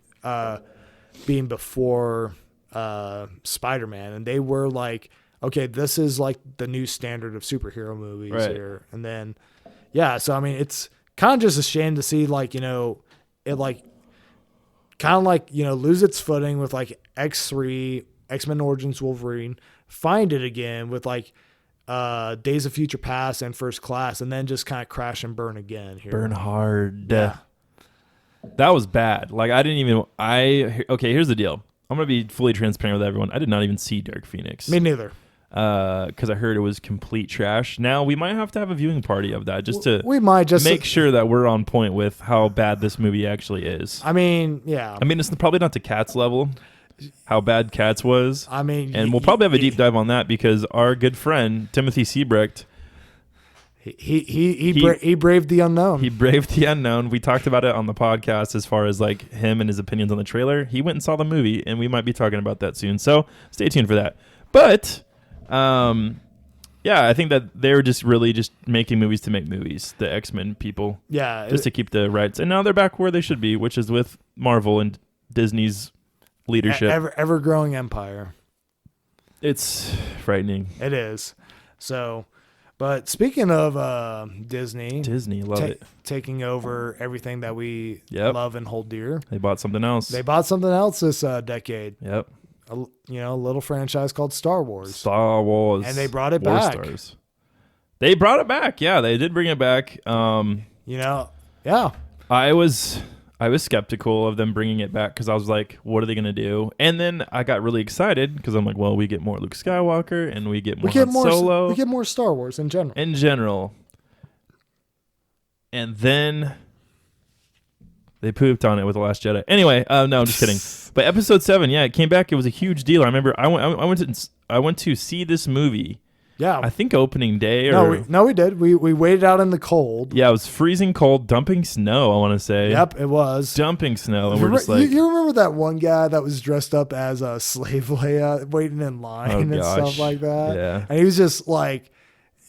before Spider-Man, and they were like, okay, this is like the new standard of superhero movies here. And then, yeah, so I mean, it's kind of just a shame to see like, it like kind of like, lose its footing with like X3, X-Men Origins Wolverine, find it again with like Days of Future Past and First Class, and then just kind of crash and burn again here. Burn hard. Yeah. That was bad. Like okay, here's the deal. I'm going to be fully transparent with everyone. I did not even see Dark Phoenix. Me neither. Because I heard it was complete trash. Now we might have to have a viewing party of that just to make sure that we're on point with how bad this movie actually is. I mean, yeah. I mean, it's probably not to Cats level, how bad Cats was. I mean, and we'll probably have a deep dive on that because our good friend Timothy Seabrecht, he braved the unknown. He braved the unknown. We talked about it on the podcast as far as like him and his opinions on the trailer. He went and saw the movie, and we might be talking about that soon. So stay tuned for that. But yeah, I think that they're just really just making movies to make movies. The X-Men people, just to keep the rights, and now they're back where they should be, which is with Marvel and Disney's leadership. Ever growing empire. It's frightening. It is. So, but speaking of Disney, love it, taking over everything that we love and hold dear. They bought something else. This decade. Yep. A little franchise called Star Wars. Star Wars. And they brought it back. Stars. They brought it back. Yeah, they did bring it back. Yeah. I was skeptical of them bringing it back because I was like, what are they going to do? And then I got really excited because I'm like, well, we get more Luke Skywalker and we get more Han Solo. We get more Star Wars in general. And then they pooped on it with The Last Jedi. Anyway, no, I'm just kidding. But episode 7, yeah, it came back. It was a huge deal. I remember I went to see this movie. Yeah, I think opening day. No, we did. We waited out in the cold. Yeah, it was freezing cold, dumping snow. I want to say. Yep, it was dumping snow, and we're just like. You remember that one guy that was dressed up as a slave Leia, waiting in line and stuff like that. Yeah, and he was just like,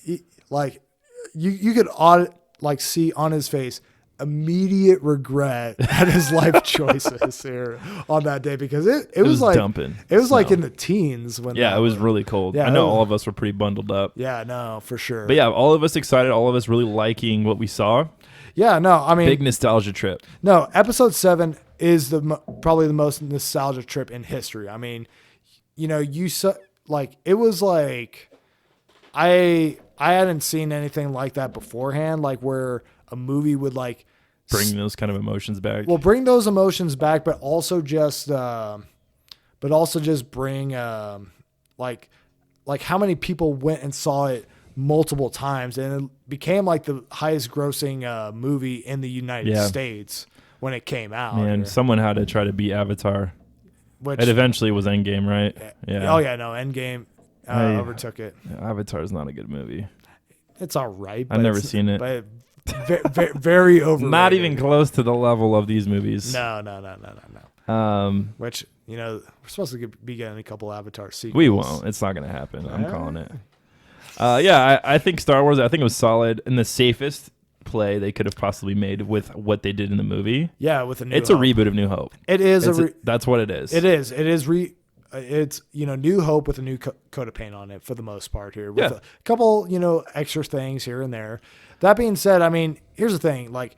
you could see on his face immediate regret at his life choices here on that day because it was like dumping. It was like in the teens when it was really cold. I know all of us were pretty bundled up. Yeah, no, for sure. But yeah, all of us excited, all of us really liking what we saw. Yeah, no, I mean big nostalgia trip. No, episode 7 is probably the most nostalgia trip in history. I mean, it was like I hadn't seen anything like that beforehand, like where a movie would like bring those kind of emotions back. Well, bring those emotions back, but also just bring like how many people went and saw it multiple times, and it became like the highest grossing movie in the United States when it came out. Man, someone had to try to beat Avatar. It eventually was Endgame, right? Yeah. Oh yeah, no, Endgame overtook it. Avatar is not a good movie. It's all right. I've never seen it. But very overrated. Not even close to the level of these movies. No. Which, we're supposed to be getting a couple Avatar sequels. We won't. It's not going to happen. I'm calling it. I think Star Wars, I think it was solid and the safest play they could have possibly made with what they did in the movie. Yeah, with a New It's Hope. A reboot of New Hope. It is. That's what it is. It is. It's New Hope with a new coat of paint on it for the most part here. With a couple, extra things here and there. That being said, I mean, here's the thing. Like,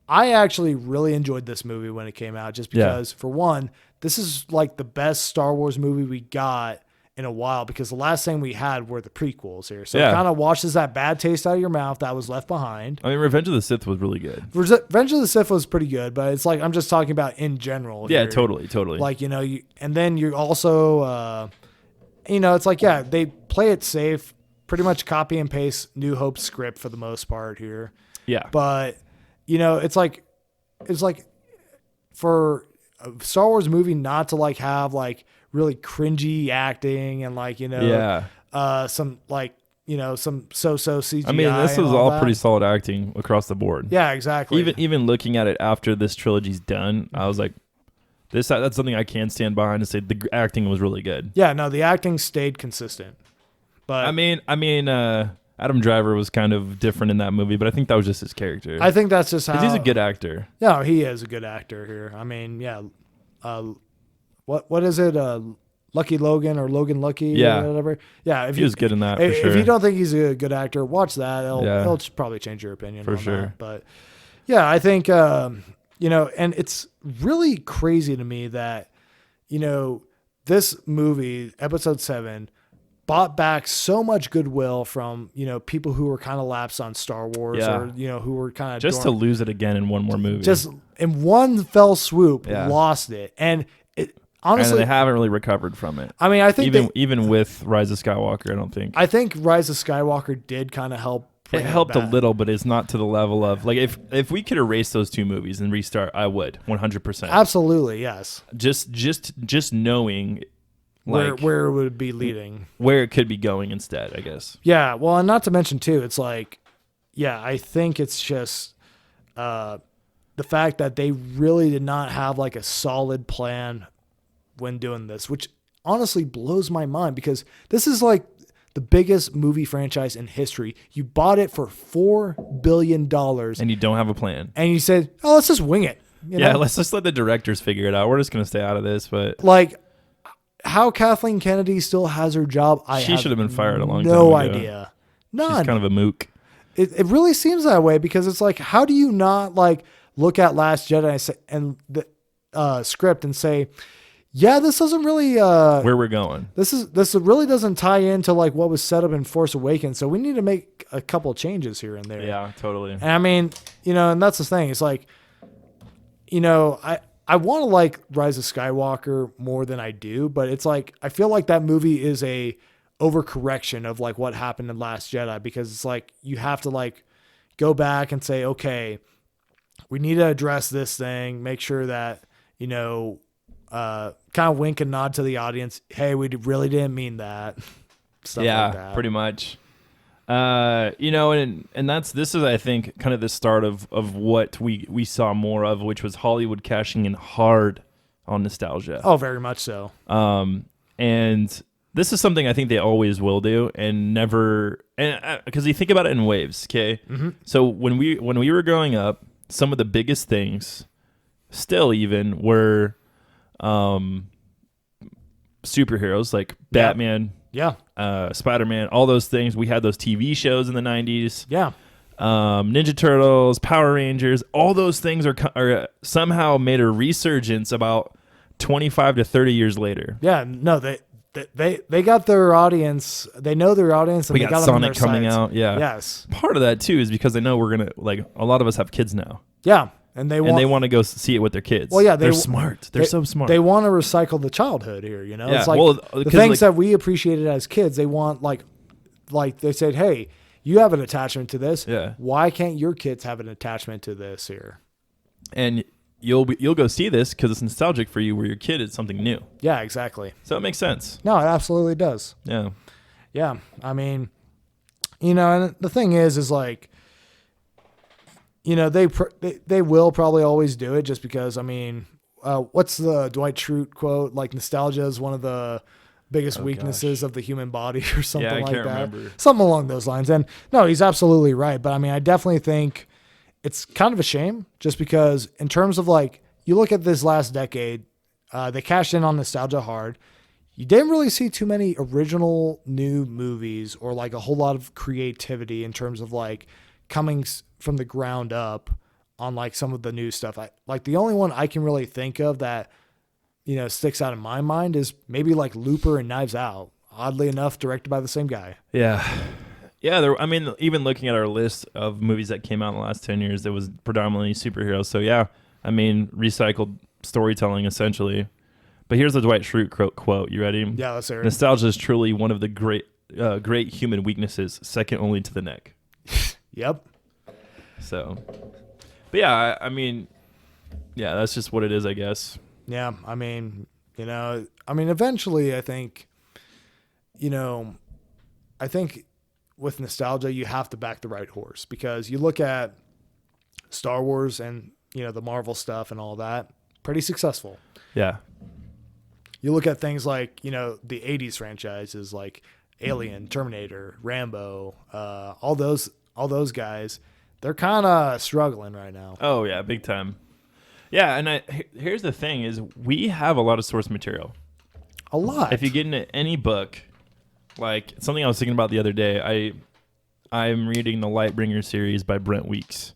I actually really enjoyed this movie when it came out just because, for one, this is like the best Star Wars movie we got in a while because the last thing we had were the prequels here. So it kind of washes that bad taste out of your mouth that was left behind. I mean, Revenge of the Sith was really good. Revenge of the Sith was pretty good, but it's like I'm just talking about in general. Yeah, here. totally. Like, and then you're also, it's like, they play it safe pretty much copy and paste New Hope's script for the most part here. Yeah. But, it's like for a Star Wars movie not to like have like really cringy acting and like, some like, some so-so CGI. I mean, this was and all that. pretty solid acting across the board. Yeah, exactly. Even looking at it after this trilogy's done, I was like, that's something I can stand behind and say the acting was really good. Yeah, no, the acting stayed consistent. But I mean, Adam Driver was kind of different in that movie, but I think that was just his character. I think that's just how Because he's a good actor. No, he is a good actor here. I mean, yeah. What is it? Lucky Logan or Logan Lucky Yeah. or whatever. Yeah, He was good in that, for sure. If you don't think he's a good actor, watch that. Yeah. It'll probably change your opinion For on sure. that. But yeah, I think and it's really crazy to me that this movie, Episode 7, bought back so much goodwill from people who were kind of lapsed on Star Wars Yeah. or who were kind of Just to lose it again in one more movie. just in one fell swoop Yeah. lost it. And it and honestly, they haven't really recovered from it. I mean, I think Even with Rise of Skywalker, I don't think. I think Rise of Skywalker did kind of help. It bring helped a back. little, but it's not to the level of like if we could erase those two movies and restart, I would 100%. Absolutely, yes. Just knowing like Where it would be leading. where it could be going instead, I guess. Yeah, well, and not to mention too, it's like, yeah, I think it's just the fact that they really did not have like a solid plan when doing this, which honestly blows my mind because this is like the biggest movie franchise in history. You bought it for $4 billion And you don't have a plan. and you said, oh, let's just wing it. You Yeah, know? let's just let the directors figure it out. We're just gonna stay out of this, but Like how Kathleen Kennedy still has her job, she should have been fired a long time no ago. idea. None. She's kind of a mook. It really seems that way because it's like, how do you not like look at Last Jedi and the script and say, yeah, this doesn't really Where we're going. this really doesn't tie into like what was set up in Force Awakens, so we need to make a couple changes here and there. Yeah, totally. And I mean, and that's the thing. It's like, I want to like Rise of Skywalker more than I do, but it's like I feel like that movie is a overcorrection of like what happened in Last Jedi because it's like you have to like go back and say, okay, we need to address this thing, make sure that kind of wink and nod to the audience. Hey, we really didn't mean that. Stuff yeah, like that. pretty much. And this is I think kind of the start of what we saw more of, which was Hollywood cashing in hard on nostalgia. Oh, very much so. And this is something I think they always will do, and never, and because you think about it in waves. Okay, so when we were growing up, some of the biggest things, still even, were superheroes like Batman. Yeah. Spider-Man, all those things. We had those TV shows in the 90s. Yeah. Ninja Turtles, Power Rangers, all those things are somehow made a resurgence about 25 to 30 years later. Yeah. No, they got their audience. They know their audience. And We they got them in Sonic their coming sights. out. Yeah. Yes. Part of that too is because they know we're going to, like, a lot of us have kids now. Yeah. And they want to go see it with their kids. Well, yeah, they're smart. They're so smart. They want to recycle the childhood here, Yeah, It's like well, the 'cause, things like- that we appreciated as kids, they want like they said, hey, you have an attachment to this. Yeah. Why can't your kids have an attachment to this here? And you'll go see this because it's nostalgic for you, where your kid is something new. Yeah, exactly. So it makes sense. No, it absolutely does. Yeah. Yeah. I mean, and the thing is like, they will probably always do it just because, I mean, what's the Dwight Schrute quote? Like, nostalgia is one of the biggest weaknesses of the human body or something I like can't that. remember. Something along those lines. And no, he's absolutely right. But I mean, I definitely think it's kind of a shame just because in terms of like, you look at this last decade, they cashed in on nostalgia hard. You didn't really see too many original new movies or like a whole lot of creativity in terms of like coming from the ground up on like some of the new stuff. Like the only one I can really think of that, sticks out in my mind is maybe like Looper and Knives Out. Oddly enough, directed by the same guy. Yeah. Yeah. I mean, even looking at our list of movies that came out in the last 10 years, it was predominantly superheroes. So yeah, I mean, recycled storytelling essentially. But here's the Dwight Schrute quote. You ready? Yeah, let's hear it. Nostalgia is truly one of the great human weaknesses, second only to the neck. Yep. So, but yeah, I mean, yeah, that's just what it is, I guess. Yeah. I mean, eventually, I think, I think with nostalgia, you have to back the right horse, because you look at Star Wars and, the Marvel stuff and all that, pretty successful. Yeah. You look at things like, the 80s franchises like Alien, Terminator, Rambo, all those guys, they're kind of struggling right now. Oh yeah, big time. Yeah, and here's the thing: is we have a lot of source material. A lot. If you get into any book, like something I was thinking about the other day, I'm reading the Lightbringer series by Brent Weeks,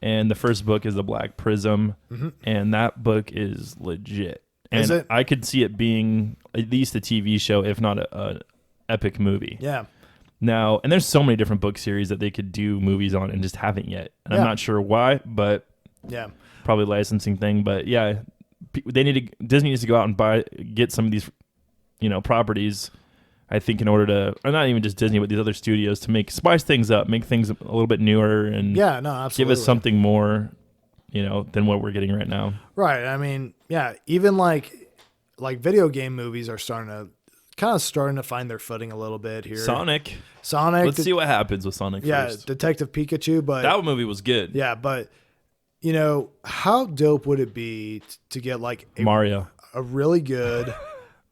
and the first book is The Black Prism, and that book is legit. And Is it? I could see it being at least a TV show, if not a epic movie. Yeah. Now, and there's so many different book series that they could do movies on and just haven't yet. And Yeah. I'm not sure why, but Yeah. probably licensing thing. But yeah, Disney needs to go out and get some of these, properties. I think in order to, or not even just Disney, but these other studios to spice things up, make things a little bit newer, and Yeah. No, absolutely. give us something more, than what we're getting right now. Right. I mean, yeah, even like video game movies are starting to find their footing a little bit here. Sonic. Sonic. Let's see what happens with Sonic Yeah, first. Detective Pikachu, but That movie was good. yeah, but how dope would it be to get like Mario. a really good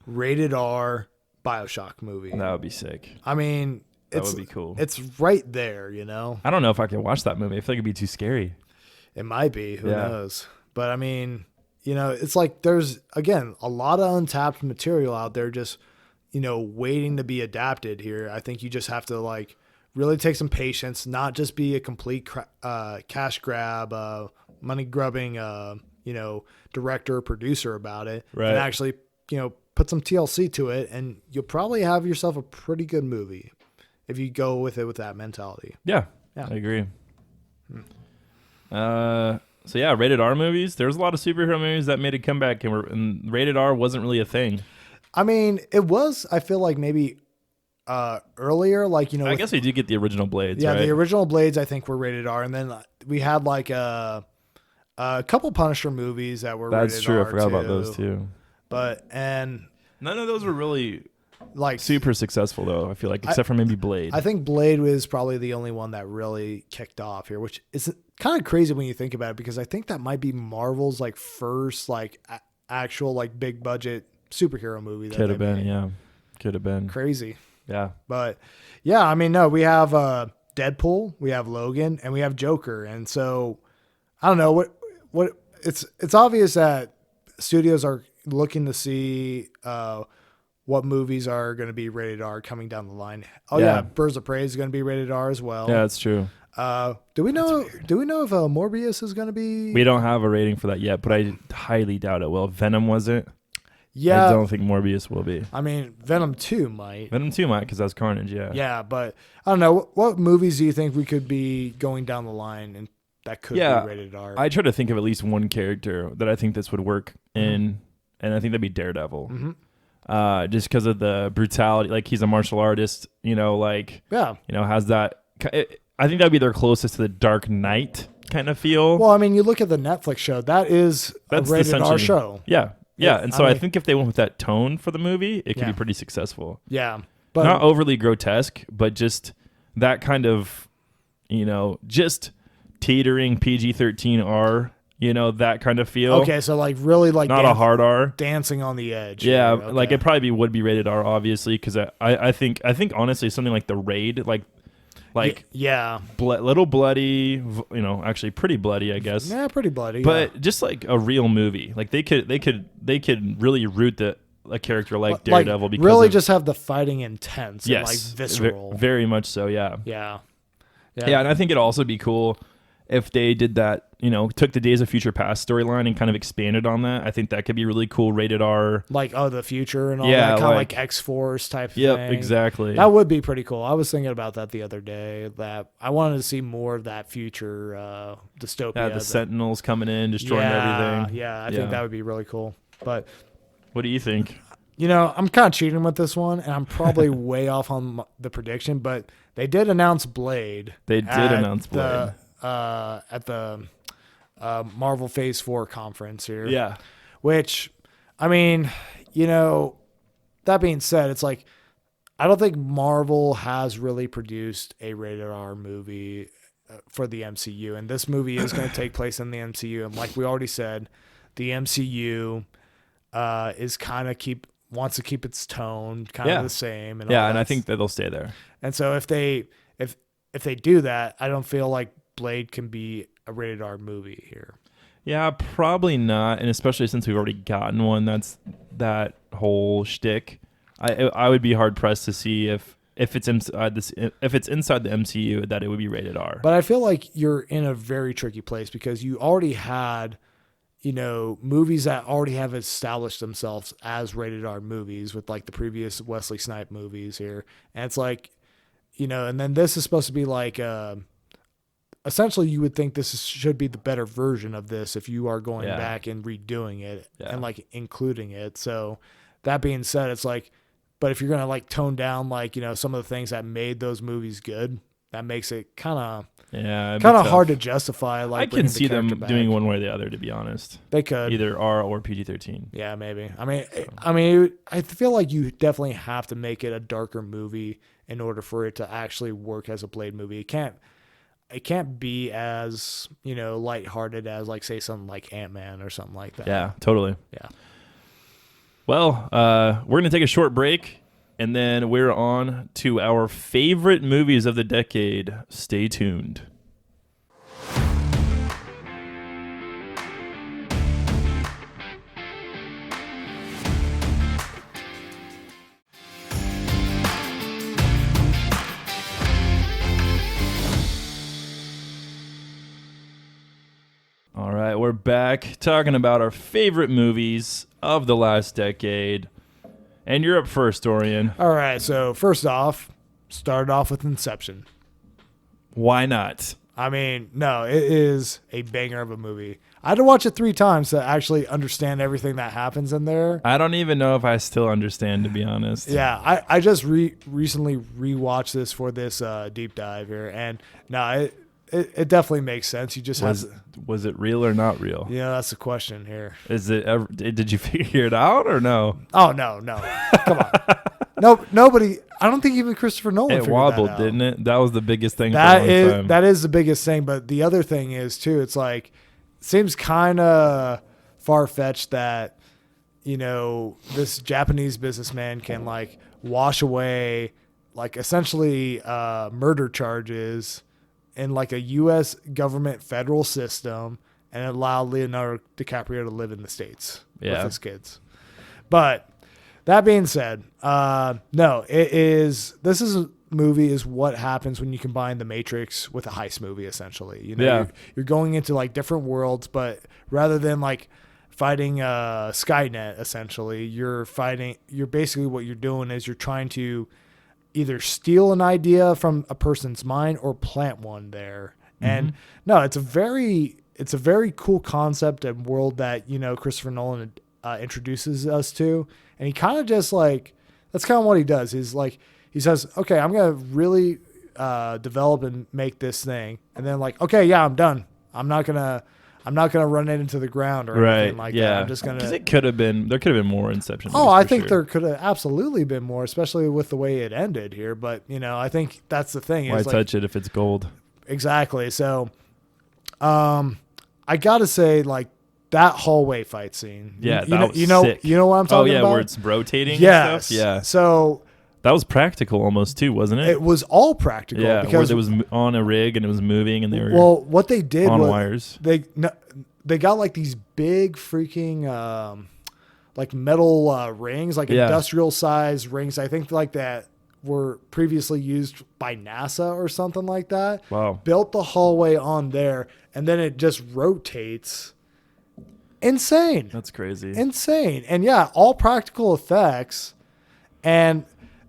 rated R BioShock movie? That would be sick. I mean, That would be cool. It's right there, I don't know if I could watch that movie. I feel like it'd be too scary. It might be. Who Yeah. knows? But I mean, it's like there's, again, a lot of untapped material out there just, waiting to be adapted here. I think you just have to like really take some patience, not just be a complete cash grab, money grubbing, director or producer about it, Right. and actually, put some TLC to it, and you'll probably have yourself a pretty good movie if you go with it with that mentality. Yeah, Yeah. I agree. So yeah, rated R movies. There's a lot of superhero movies that made a comeback, and rated R wasn't really a thing. I mean, it was, I feel like maybe earlier, like, I guess we did get the original Blades. yeah, right? the original Blades, I think, were rated R. And then we had like a couple Punisher movies that were That's rated true. R I forgot about those too. And None of those were really like, super successful though. I feel like, except for maybe Blade. I think Blade was probably the only one that really kicked off here, which is kind of crazy when you think about it, because I think that might be Marvel's like first like actual like big budget superhero movie. That Could they have been, made. yeah. Could have been. Crazy. Yeah. But yeah, I mean, no, we have Deadpool, we have Logan, and we have Joker. And so I don't know what it's obvious that studios are looking to see what movies are going to be rated R coming down the line. Oh yeah, Birds of Prey is going to be rated R as well. Yeah, that's true. Do we know if Morbius is going to be? We don't have a rating for that yet, but I highly doubt it will. Venom wasn't. Yeah, I don't think Morbius will be. I mean, Venom 2 might. Venom 2 might, because that's Carnage, yeah. Yeah, but I don't know. What movies do you think we could be going down the line and that could be rated R? I try to think of at least one character that I think this would work in, and I think that'd be Daredevil. Just because of the brutality. Like, he's a martial artist, has that. I think that'd be their closest to the Dark Knight kind of feel. Well, I mean, you look at the Netflix show. That's a rated R show. Yeah. Yeah, and so I I mean- think if they went with that tone for the movie, it could Yeah. be pretty successful. Yeah, but Not overly grotesque, but just that kind of, just teetering PG-13 R, that kind of feel. okay, so like really like Not a hard R. dancing on the edge. Yeah, here. like Okay. it probably would be rated R, obviously, because I think honestly something like The Raid, yeah, little bloody, actually pretty bloody, I guess. yeah, pretty bloody. But just like a real movie, like they could really root a character like Like, Daredevil because really of, just have the fighting intense and like yes, visceral. very much so. Yeah. Yeah. Yeah, and I think it'd also be cool if they did that, took the Days of Future Past storyline and kind of expanded on that. I think that could be really cool, rated R. Like the future and all Yeah, that, kind of like- like X-Force type Yep, thing. exactly. That would be pretty cool. I was thinking about that the other day. That I wanted to see more of that future dystopia. Yeah, the Sentinels coming in, destroying everything. Yeah, I think that would be really cool. But What do you think? I'm kind of cheating with this one, and I'm probably way off on the prediction, but they did announce Blade. They did announce Blade. At the Marvel Phase 4 conference here. Yeah. Which, I mean, that being said, it's like, I don't think Marvel has really produced a rated R movie for the MCU. And this movie is going to take place in the MCU. And like we already said, the MCU is wants to keep its tone kind of the same. And and I think that they'll stay there. And so if they do that, I don't feel like Blade can be a rated R movie here. Yeah, probably not, and especially since we've already gotten one that's that whole shtick. I would be hard pressed to see if it's inside the MCU that it would be rated R. But I feel like you're in a very tricky place because you already had, movies that already have established themselves as rated R movies with like the previous Wesley Snipes movies here, and it's like, and then this is supposed to be like. Essentially, you would think should be the better version of this if you are going back and redoing it and like including it. So that being said, it's like, but if you're going to like tone down like, some of the things that made those movies good, that makes it kind of hard to justify. Like I can see them doing one way or the other, to be honest. They could either R or PG-13. Yeah, maybe. I mean, I feel like you definitely have to make it a darker movie in order for it to actually work as a Blade movie. It can't be as, lighthearted as like say something like Ant-Man or something like that. Yeah, totally. Yeah. Well, we're going to take a short break and then we're on to our favorite movies of the decade. Stay tuned. All right, we're back talking about our favorite movies of the last decade. And you're up first, Dorian. All right, so first off, started off with Inception. Why not? I mean, no, it is a banger of a movie. I had to watch it 3 times to actually understand everything that happens in there. I don't even know if I still understand, to be honest. Yeah, I just recently rewatched this for this deep dive here, and no, it definitely makes sense. You just was it real or not real? Yeah, that's the question here. Is it ever? Did you figure it out or no? Oh no, come on. No, nobody. I don't think even Christopher Nolan. It wobbled, didn't it? That was the biggest thing. That is the biggest thing. But the other thing is too. It's like seems kind of far fetched that this Japanese businessman can like wash away like essentially murder charges in like a U.S. government federal system and allow Leonardo DiCaprio to live in the States with his kids. But that being said, no, this movie is what happens when you combine The Matrix with a heist movie, essentially. You're going into like different worlds, but rather than like fighting Skynet, essentially, you're basically what you're doing is you're trying to either steal an idea from a person's mind or plant one there. Mm-hmm. And no, it's a very cool concept and world that, Christopher Nolan introduces us to. And he kind of just like, that's kind of what he does. He's like, he says, okay, I'm going to really develop and make this thing. And then like, okay, yeah, I'm done. I'm not going to run it into the ground or anything like that. I'm just going to. Because there could have been more Inception. Oh, I think there could have absolutely been more, especially with the way it ended here. But, I think that's the thing. Why touch it if it's gold? Exactly. So, I got to say, like, that hallway fight scene. Yeah, sick. You know what I'm talking about? Where it's rotating. Yes. And stuff? Yeah. So. That was practical almost too, wasn't it? It was all practical. Yeah, because it was on a rig and it was moving and they were what they did on was wires. They got like these big freaking like metal rings, like industrial size rings. I think like that were previously used by NASA or something like that. Wow. Built the hallway on there and then it just rotates. Insane. That's crazy. Insane. And yeah, all practical effects. And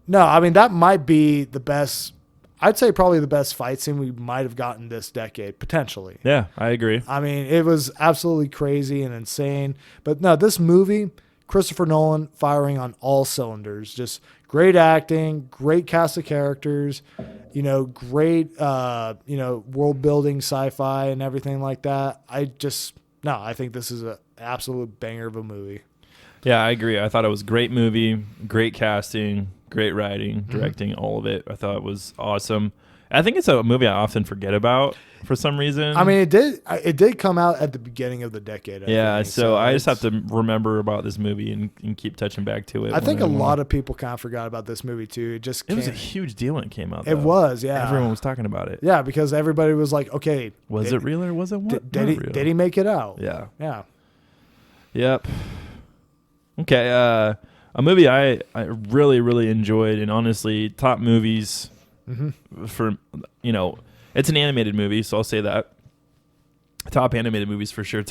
no, I mean, that might be the best. I'd say probably the best fight scene we might have gotten this decade, potentially. Yeah, I agree. I mean, it was absolutely crazy and insane. But no, this movie, Christopher Nolan firing on all cylinders. Just great acting, great cast of characters, great, world building, sci-fi, and everything like that. I think this is an absolute banger of a movie. Yeah, I agree. I thought it was a great movie, great casting, great writing, directing, all of it. I thought it was awesome. I think it's a movie I often forget about for some reason. I mean, it did come out at the beginning of the decade. I think. So I just have to remember about this movie and keep touching back to it. I think a lot of people kind of forgot about this movie too. It was a huge deal when it came out. It was, yeah. Everyone was talking about it. Yeah, because everybody was like, okay. Was it real or was it what? Did he make it out? Yeah. Yeah. Yep. Okay. A movie I really, really enjoyed, and honestly, top movies for, it's an animated movie, so I'll say that. Top animated movies for sure.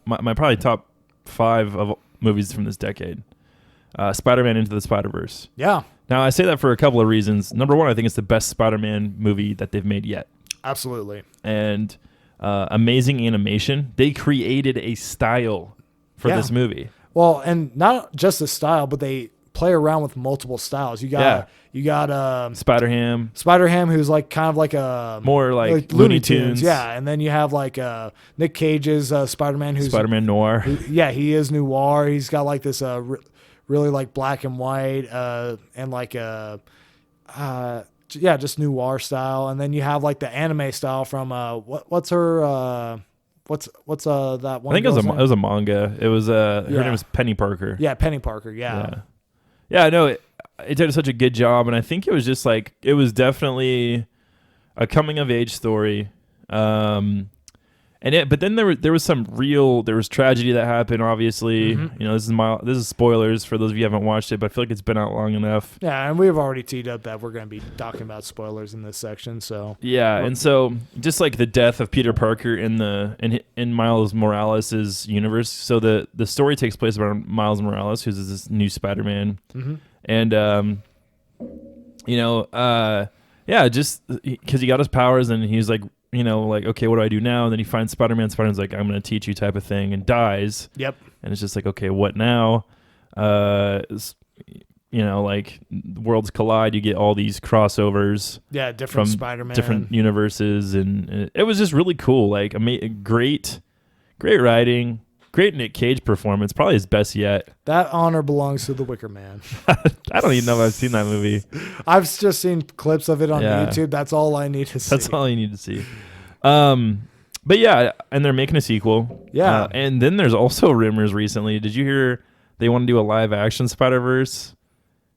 My probably top 5 of movies from this decade. Spider-Man Into the Spider-Verse. Yeah. Now, I say that for a couple of reasons. Number one, I think it's the best Spider-Man movie that they've made yet. Absolutely. And amazing animation. They created a style for this movie. Well, and not just the style, but they play around with multiple styles. You got Spider-Ham, who's like kind of like a more like Looney Tunes. Yeah, and then you have like Nick Cage's Spider-Man, who's Spider-Man Noir. He is noir. He's got like this really like black and white and like just noir style. And then you have like the anime style from what's her what's that one? I think it was a manga. It was her name was Penny Parker. Yeah, Penny Parker. Yeah. I know it did such a good job, and I think it was just like it was definitely a coming of age story. But then there was tragedy that happened. Obviously, this is spoilers for those of you who haven't watched it, but I feel like it's been out long enough. Yeah, and we've already teed up that we're going to be talking about spoilers in this section. So and so just like the death of Peter Parker in Miles Morales' universe. So the story takes place around Miles Morales, who's this new Spider-Man, and just because he got his powers and he's like. Okay, what do I do now? And then he finds Spider-Man. Spider-Man's like, I'm going to teach you type of thing, and dies. Yep. And it's just like, okay, what now? Worlds collide. You get all these crossovers. Yeah, different from Spider-Man. different universes. And it was just really cool. Like, great writing. Great Nick Cage performance. Probably his best yet. That honor belongs to The Wicker Man. I don't even know if I've seen that movie. I've just seen clips of it on YouTube. That's all I need to see. That's all you need to see. But yeah, and they're making a sequel. Yeah. And then there's also rumors recently. Did you hear they want to do a live action Spider-Verse?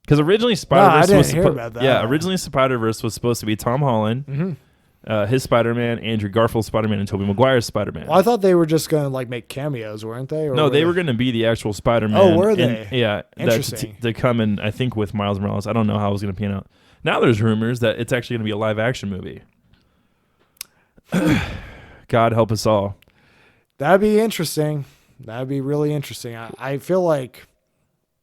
Because originally Spider-Verse originally Spider-Verse was supposed to be Tom Holland. His Spider-Man, Andrew Garfield's Spider-Man, and Tobey Maguire's Spider-Man. Well, I thought they were just going to like make cameos, weren't they? No, they were going to be the actual Spider-Man. Oh, were they? Yeah. Interesting. To come in, I think, with Miles Morales. I don't know how it was going to pan out. Now there's rumors that it's actually going to be a live-action movie. God help us all. That'd be interesting. That'd be really interesting. I feel like...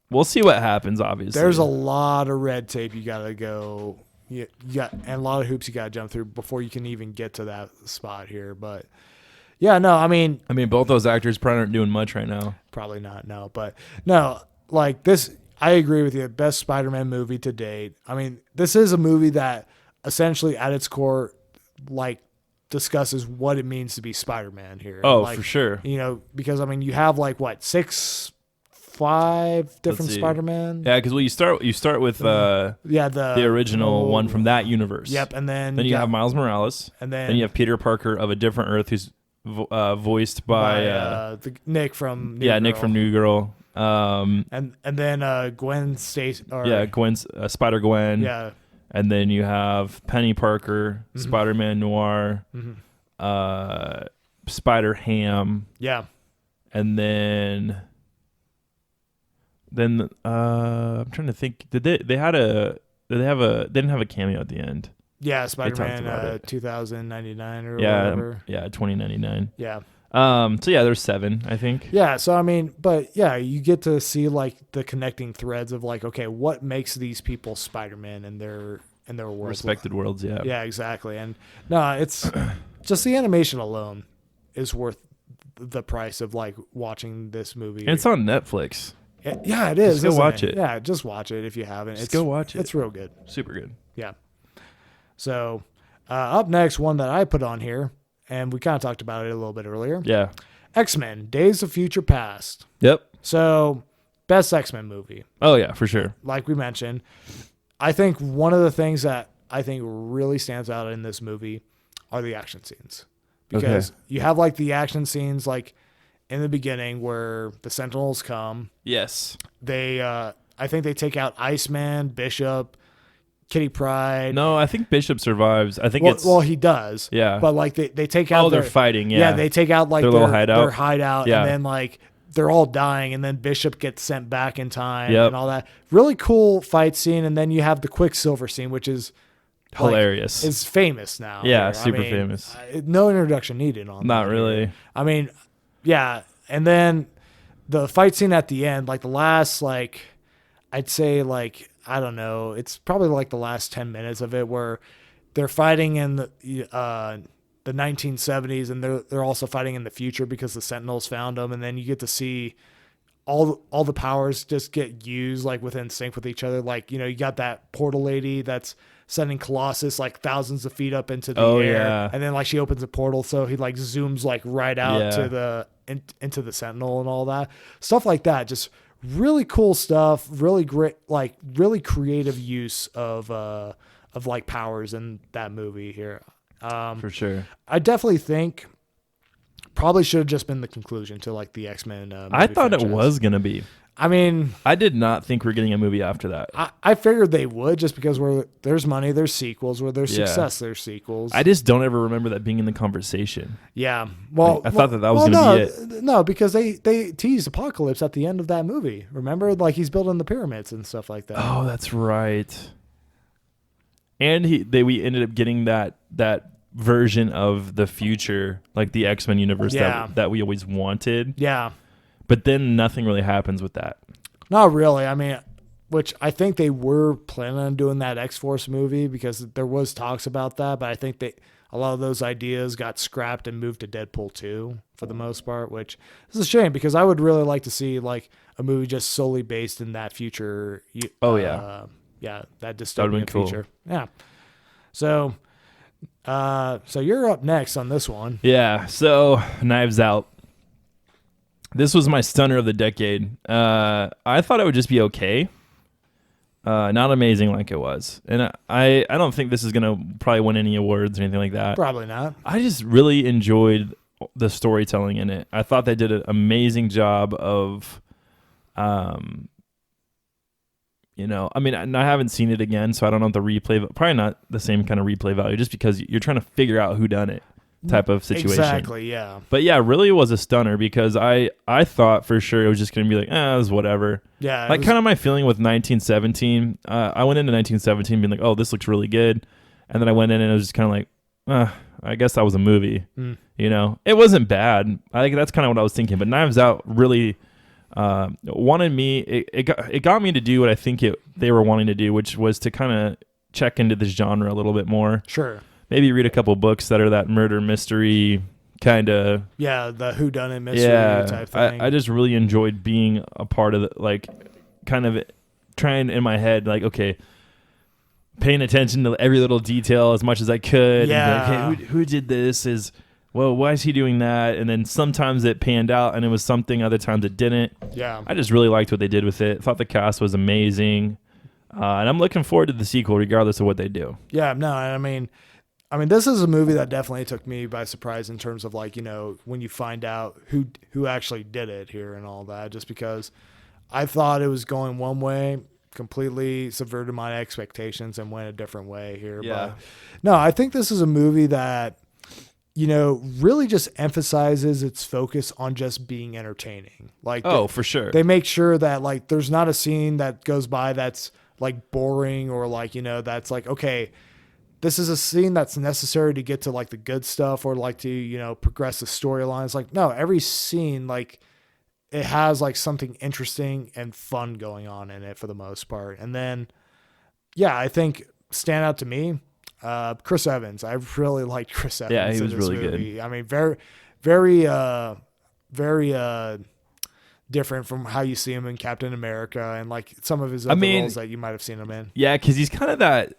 We'll see what happens, obviously. There's a lot of red tape you got to go... You got, and a lot of hoops you got to jump through before you can even get to that spot here. But yeah, no, I mean, both those actors probably aren't doing much right now. Probably not. No, but no, like this, I agree with you. Best Spider-Man movie to date. I mean, this is a movie that essentially at its core, like discusses what it means to be Spider-Man here. Oh, for sure. Because I mean, you have like what, 5 different Spider-Man. Yeah, because you start with the original one from that universe. Yep, and then you have Miles Morales, and then you have Peter Parker of a different Earth, who's voiced by Nick from New Girl. Nick from New Girl. And then Gwen Stacy. Gwen's Spider-Gwen. Yeah, and then you have Penny Parker, Spider-Man Noir, Spider-Ham. Yeah, and then I'm trying to think. They didn't have a cameo at the end? Yeah, Spider-Man 2099 or whatever. Yeah, 2099. Yeah. So yeah, there's 7, I think. Yeah. So I mean, but yeah, you get to see like the connecting threads of like, okay, what makes these people Spider-Man in their world? Respected worlds. Yeah. Yeah, exactly. And no, it's just the animation alone is worth the price of like watching this movie. And it's on Netflix. Yeah, it is. Just go isn't watch it. Yeah, just watch it if you haven't. Just go watch it. It's real good. Super good. Yeah. So up next, one that I put on here, and we kind of talked about it a little bit earlier. Yeah. X-Men: Days of Future Past. Yep. So best X-Men movie, Oh yeah, for sure. like we mentioned. I think one of the things that I think really stands out in this movie are the action scenes, because you have like the action scenes like in the beginning where the Sentinels come. Yes. They, I think they take out Iceman, Bishop, Kitty Pryde. No, I think Bishop survives. I think Well, he does. Yeah. But like they take out. Oh, they're fighting. Yeah. Yeah, they take out like Their little hideout. Their hideout, Yeah. and then like they're all dying, and then Bishop gets sent back in time Yep. and all that. Really cool fight scene, and then you have the Quicksilver scene, which is like, hilarious. is famous now. Yeah, here. super famous. No introduction needed on Not that really. here. I mean, yeah, and then the fight scene at the end, like the last, like I'd say, like I don't know, it's probably like the last 10 minutes of it where they're fighting in the 1970s, and they're also fighting in the future because the Sentinels found them, and then you get to see all the powers just get used like within sync with each other. Like, you know, you got that portal lady that's sending Colossus like thousands of feet up into the air, yeah. and then like she opens a portal, so he like zooms like right out Yeah. to the into the Sentinel and all that stuff like that. Just really cool stuff. Really great, like really creative use of like powers in that movie here. For sure. I definitely think probably should have just been the conclusion to like the X-Men. I thought franchise. it was gonna be. I mean, I did not think we're getting a movie after that. I figured they would, just because where there's money, there's sequels. Where there's Yeah. success, there's sequels. I just don't ever remember that being in the conversation. Yeah. Well, I thought that was gonna be it. No, because they teased Apocalypse at the end of that movie. Remember, like he's building the pyramids and stuff like that. Oh, that's right. And we ended up getting that version of the future, like the X-Men universe Yeah. that we always wanted. Yeah. But then nothing really happens with that. Not really. I mean, which I think they were planning on doing that X-Force movie, because there was talks about that, but I think a lot of those ideas got scrapped and moved to Deadpool 2 for the most part, which is a shame, because I would really like to see like a movie just solely based in that future. Oh, yeah. Yeah, that That'd been dystopian cool. future. Yeah. So you're up next on this one. Yeah. So Knives Out. This was my stunner of the decade. I thought it would just be okay. Not amazing like it was. And I don't think this is going to probably win any awards or anything like that. Probably not. I just really enjoyed the storytelling in it. I thought they did an amazing job of, I mean, I haven't seen it again, so I don't know the replay, probably not the same kind of replay value, just because you're trying to figure out who done it type of situation. Exactly, yeah. But yeah, really was a stunner, because I thought for sure it was just going to be like, it was whatever. Yeah. Like kind of my feeling with 1917. I went into 1917 being like, oh, this looks really good. And then I went in and it was just kind of like, I guess that was a movie. You know, it wasn't bad. I think that's kind of what I was thinking. But Knives Out really wanted me. It got me to do what I think they were wanting to do, which was to kind of check into this genre a little bit more. Sure. Maybe read a couple books that are that murder mystery kind of. Yeah, the whodunit mystery type thing. I just really enjoyed being a part of it, like kind of trying in my head, like, okay, paying attention to every little detail as much as I could. Yeah. And be like, hey, who did this? Well, why is he doing that? And then sometimes it panned out and it was something, other times it didn't. Yeah. I just really liked what they did with it. Thought the cast was amazing. And I'm looking forward to the sequel regardless of what they do. Yeah, no, I mean, this is a movie that definitely took me by surprise in terms of like, when you find out who actually did it here and all that, just because I thought it was going one way, completely subverted my expectations and went a different way here. Yeah. But no, I think this is a movie that, really just emphasizes its focus on just being entertaining. Like, For sure. they make sure that like there's not a scene that goes by that's like boring or like, that's like, okay, this is a scene that's necessary to get to like the good stuff or like to, progress the storylines. Like, no, every scene, like it has like something interesting and fun going on in it for the most part. And then, yeah, I think stand out to me, Chris Evans. I really liked Chris Evans. Yeah, he was in this really movie. good. I mean, very, very, very different from how you see him in Captain America and like some of his other roles that you might have seen him in. Yeah, because he's kind of that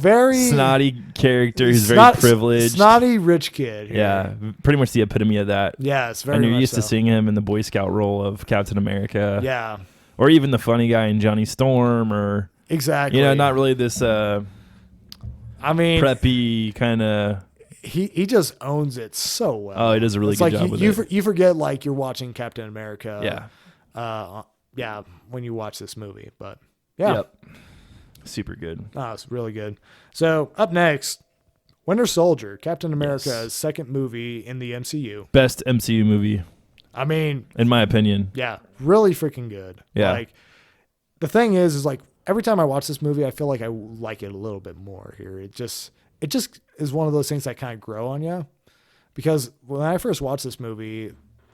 very snotty character who's very privileged. Snotty rich kid. Here. Yeah, pretty much the epitome of that. Yeah, it's very And you're much used to so. seeing him in the Boy Scout role of Captain America. Yeah. Or even the funny guy in Johnny Storm, or exactly. not really this preppy kind of. He just owns it so well. Oh, he does a really good job with it. You forget like you're watching Captain America. Yeah. When you watch this movie, but yeah. Yep. Super good. Oh, it's really good. So up next, Winter Soldier, Captain America's second movie in the MCU. Best MCU movie. I mean, in my opinion. Yeah, really freaking good. Yeah. Like the thing is like every time I watch this movie, I feel like I like it a little bit more here. It just is one of those things that kind of grow on you. Because when I first watched this movie,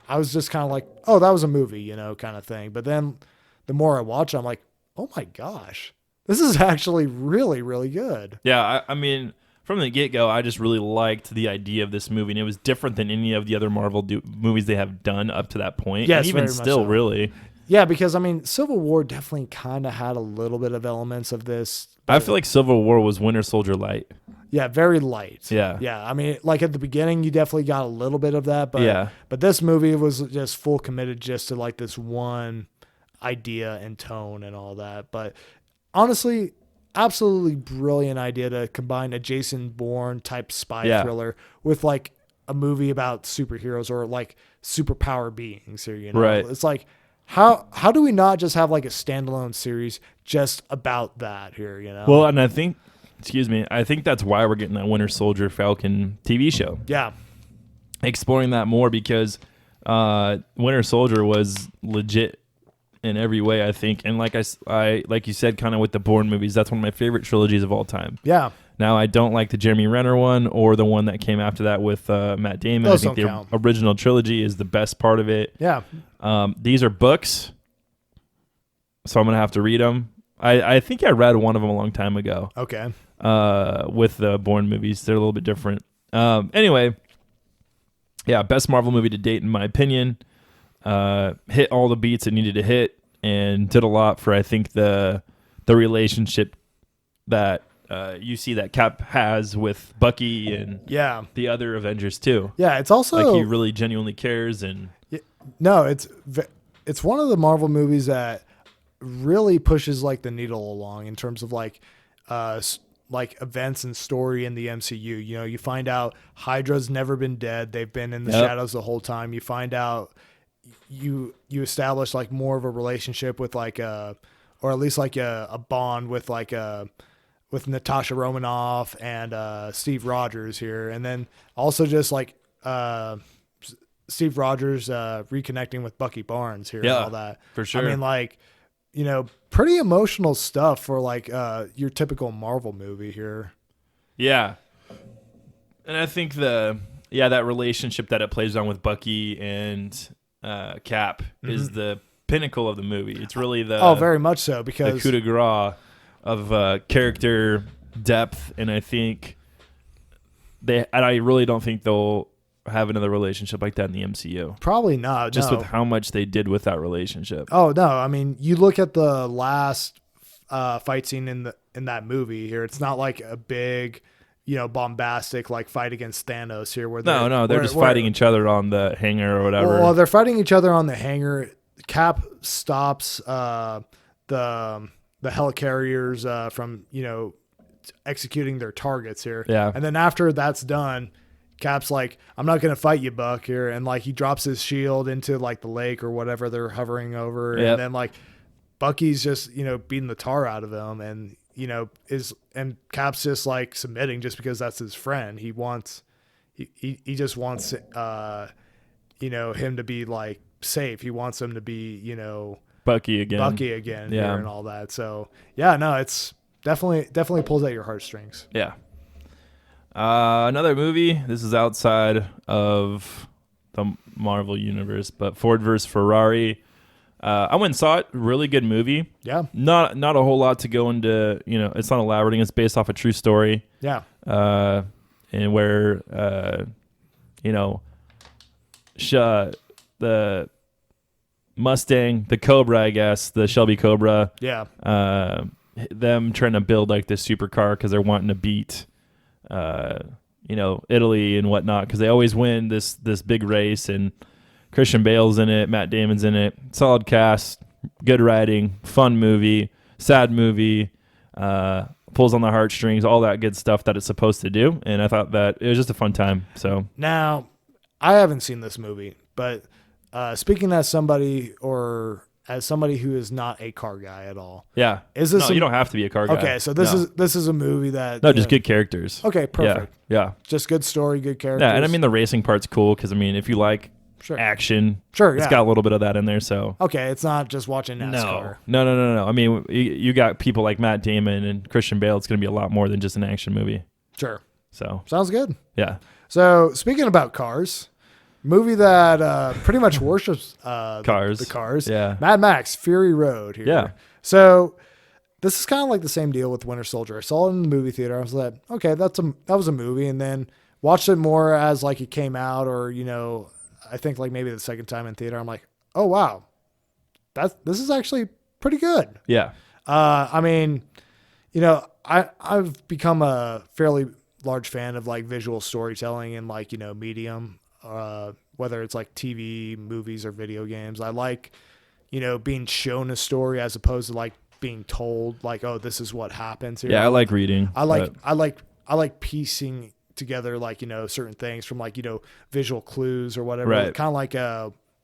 I was just kind of like, oh, that was a movie, kind of thing. But then the more I watch it, I'm like, oh my gosh, this is actually really, really good. Yeah, I mean, from the get-go, I just really liked the idea of this movie. And it was different than any of the other Marvel movies they have done up to that point. Yes, and even still, so. really. Yeah, because, I mean, Civil War definitely kind of had a little bit of elements of this. I feel like Civil War was Winter Soldier light. Yeah, very light. Yeah. Yeah, I mean, like at the beginning, you definitely got a little bit of that. But this movie was just full committed just to like this one idea and tone and all that. But honestly, absolutely brilliant idea to combine a Jason Bourne type spy thriller with like a movie about superheroes or like superpower beings here, Right. It's like how do we not just have like a standalone series just about that here, Well, and I think that's why we're getting that Winter Soldier Falcon TV show. Yeah. Exploring that more because Winter Soldier was legit in every way, I think. And like like you said, kind of with the Bourne movies, that's one of my favorite trilogies of all time. Yeah. Now, I don't like the Jeremy Renner one or the one that came after that with Matt Damon. Those I think don't the count. original trilogy is the best part of it. Yeah. These are books, so I'm going to have to read them. I think I read one of them a long time ago. Okay. With the Bourne movies. They're a little bit different. Anyway, yeah, best Marvel movie to date, in my opinion. Hit all the beats it needed to hit and did a lot for, I think, the relationship that you see that Cap has with Bucky and the other Avengers too. Yeah, it's also like he really genuinely cares. And no, it's one of the Marvel movies that really pushes like the needle along in terms of like events and story in the MCU. You find out Hydra's never been dead. They've been in the shadows the whole time. You find out you establish like more of a relationship with like or at least like a bond with like with Natasha Romanoff and Steve Rogers here. And then also just like Steve Rogers reconnecting with Bucky Barnes here and all that. For sure. I mean, like, pretty emotional stuff for like your typical Marvel movie here. Yeah. And I think that relationship that it plays on with Bucky and Cap is the pinnacle of the movie. It's really very much so, because the coup de grace of character depth. And I think I really don't think they'll have another relationship like that in the MCU. Probably not. Just with how much they did with that relationship. Oh no! I mean, you look at the last fight scene in that movie here. It's not like a big, bombastic like fight against Thanos here. Where they're just fighting each other on the hangar or whatever. Well, they're fighting each other on the hangar. Cap stops the helicarriers from executing their targets here. Yeah, and then after that's done, Cap's like, I'm not going to fight you, Buck, here. And like he drops his shield into like the lake or whatever they're hovering over. Yep. And then like Bucky's just, beating the tar out of him and, and Cap's just like submitting just because that's his friend. He just wants, him to be like safe. He wants him to be, Bucky again here and all that. So yeah, no, it's definitely pulls at your heartstrings. Yeah. Another movie. This is outside of the Marvel universe, but Ford vs. Ferrari. I went and saw it. Really good movie. Yeah. Not a whole lot to go into. It's not elaborating. It's based off a true story. Yeah. And where Mustang, the Cobra, I guess, the Shelby Cobra. Yeah. Them trying to build like this supercar because they're wanting to beat, Italy and whatnot because they always win this big race. And Christian Bale's in it, Matt Damon's in it, solid cast, good writing, fun movie, sad movie, pulls on the heartstrings, all that good stuff that it's supposed to do. And I thought that it was just a fun time. So now, I haven't seen this movie, but speaking as somebody who is not a car guy at all. yeah, Is this you don't have to be a car guy. Okay, so this is a movie that just good characters. Okay, perfect. Yeah. Just good story, good characters. Yeah, and I mean the racing part's cool because if you like action, sure, it's got a little bit of that in there. So okay, it's not just watching NASCAR. No. I mean, you got people like Matt Damon and Christian Bale. It's going to be a lot more than just an action movie. Sure. So Sounds good. yeah. So speaking about cars, movie that pretty much worships cars. the cars. Yeah. Mad Max Fury Road here. Yeah. So this is kind of like the same deal with Winter Soldier. I saw it in the movie theater. I was like, okay, that was a movie, and then watched it more as like it came out, or I think like maybe the second time in theater. I'm like, oh wow, this is actually pretty good. Yeah. I mean, I've become a fairly large fan of like visual storytelling and like medium, whether it's like TV, movies, or video games. I like being shown a story as opposed to like being told like, oh, this is what happens here. Yeah, I like reading. I like piecing together like certain things from like visual clues or whatever. Right. Kind of like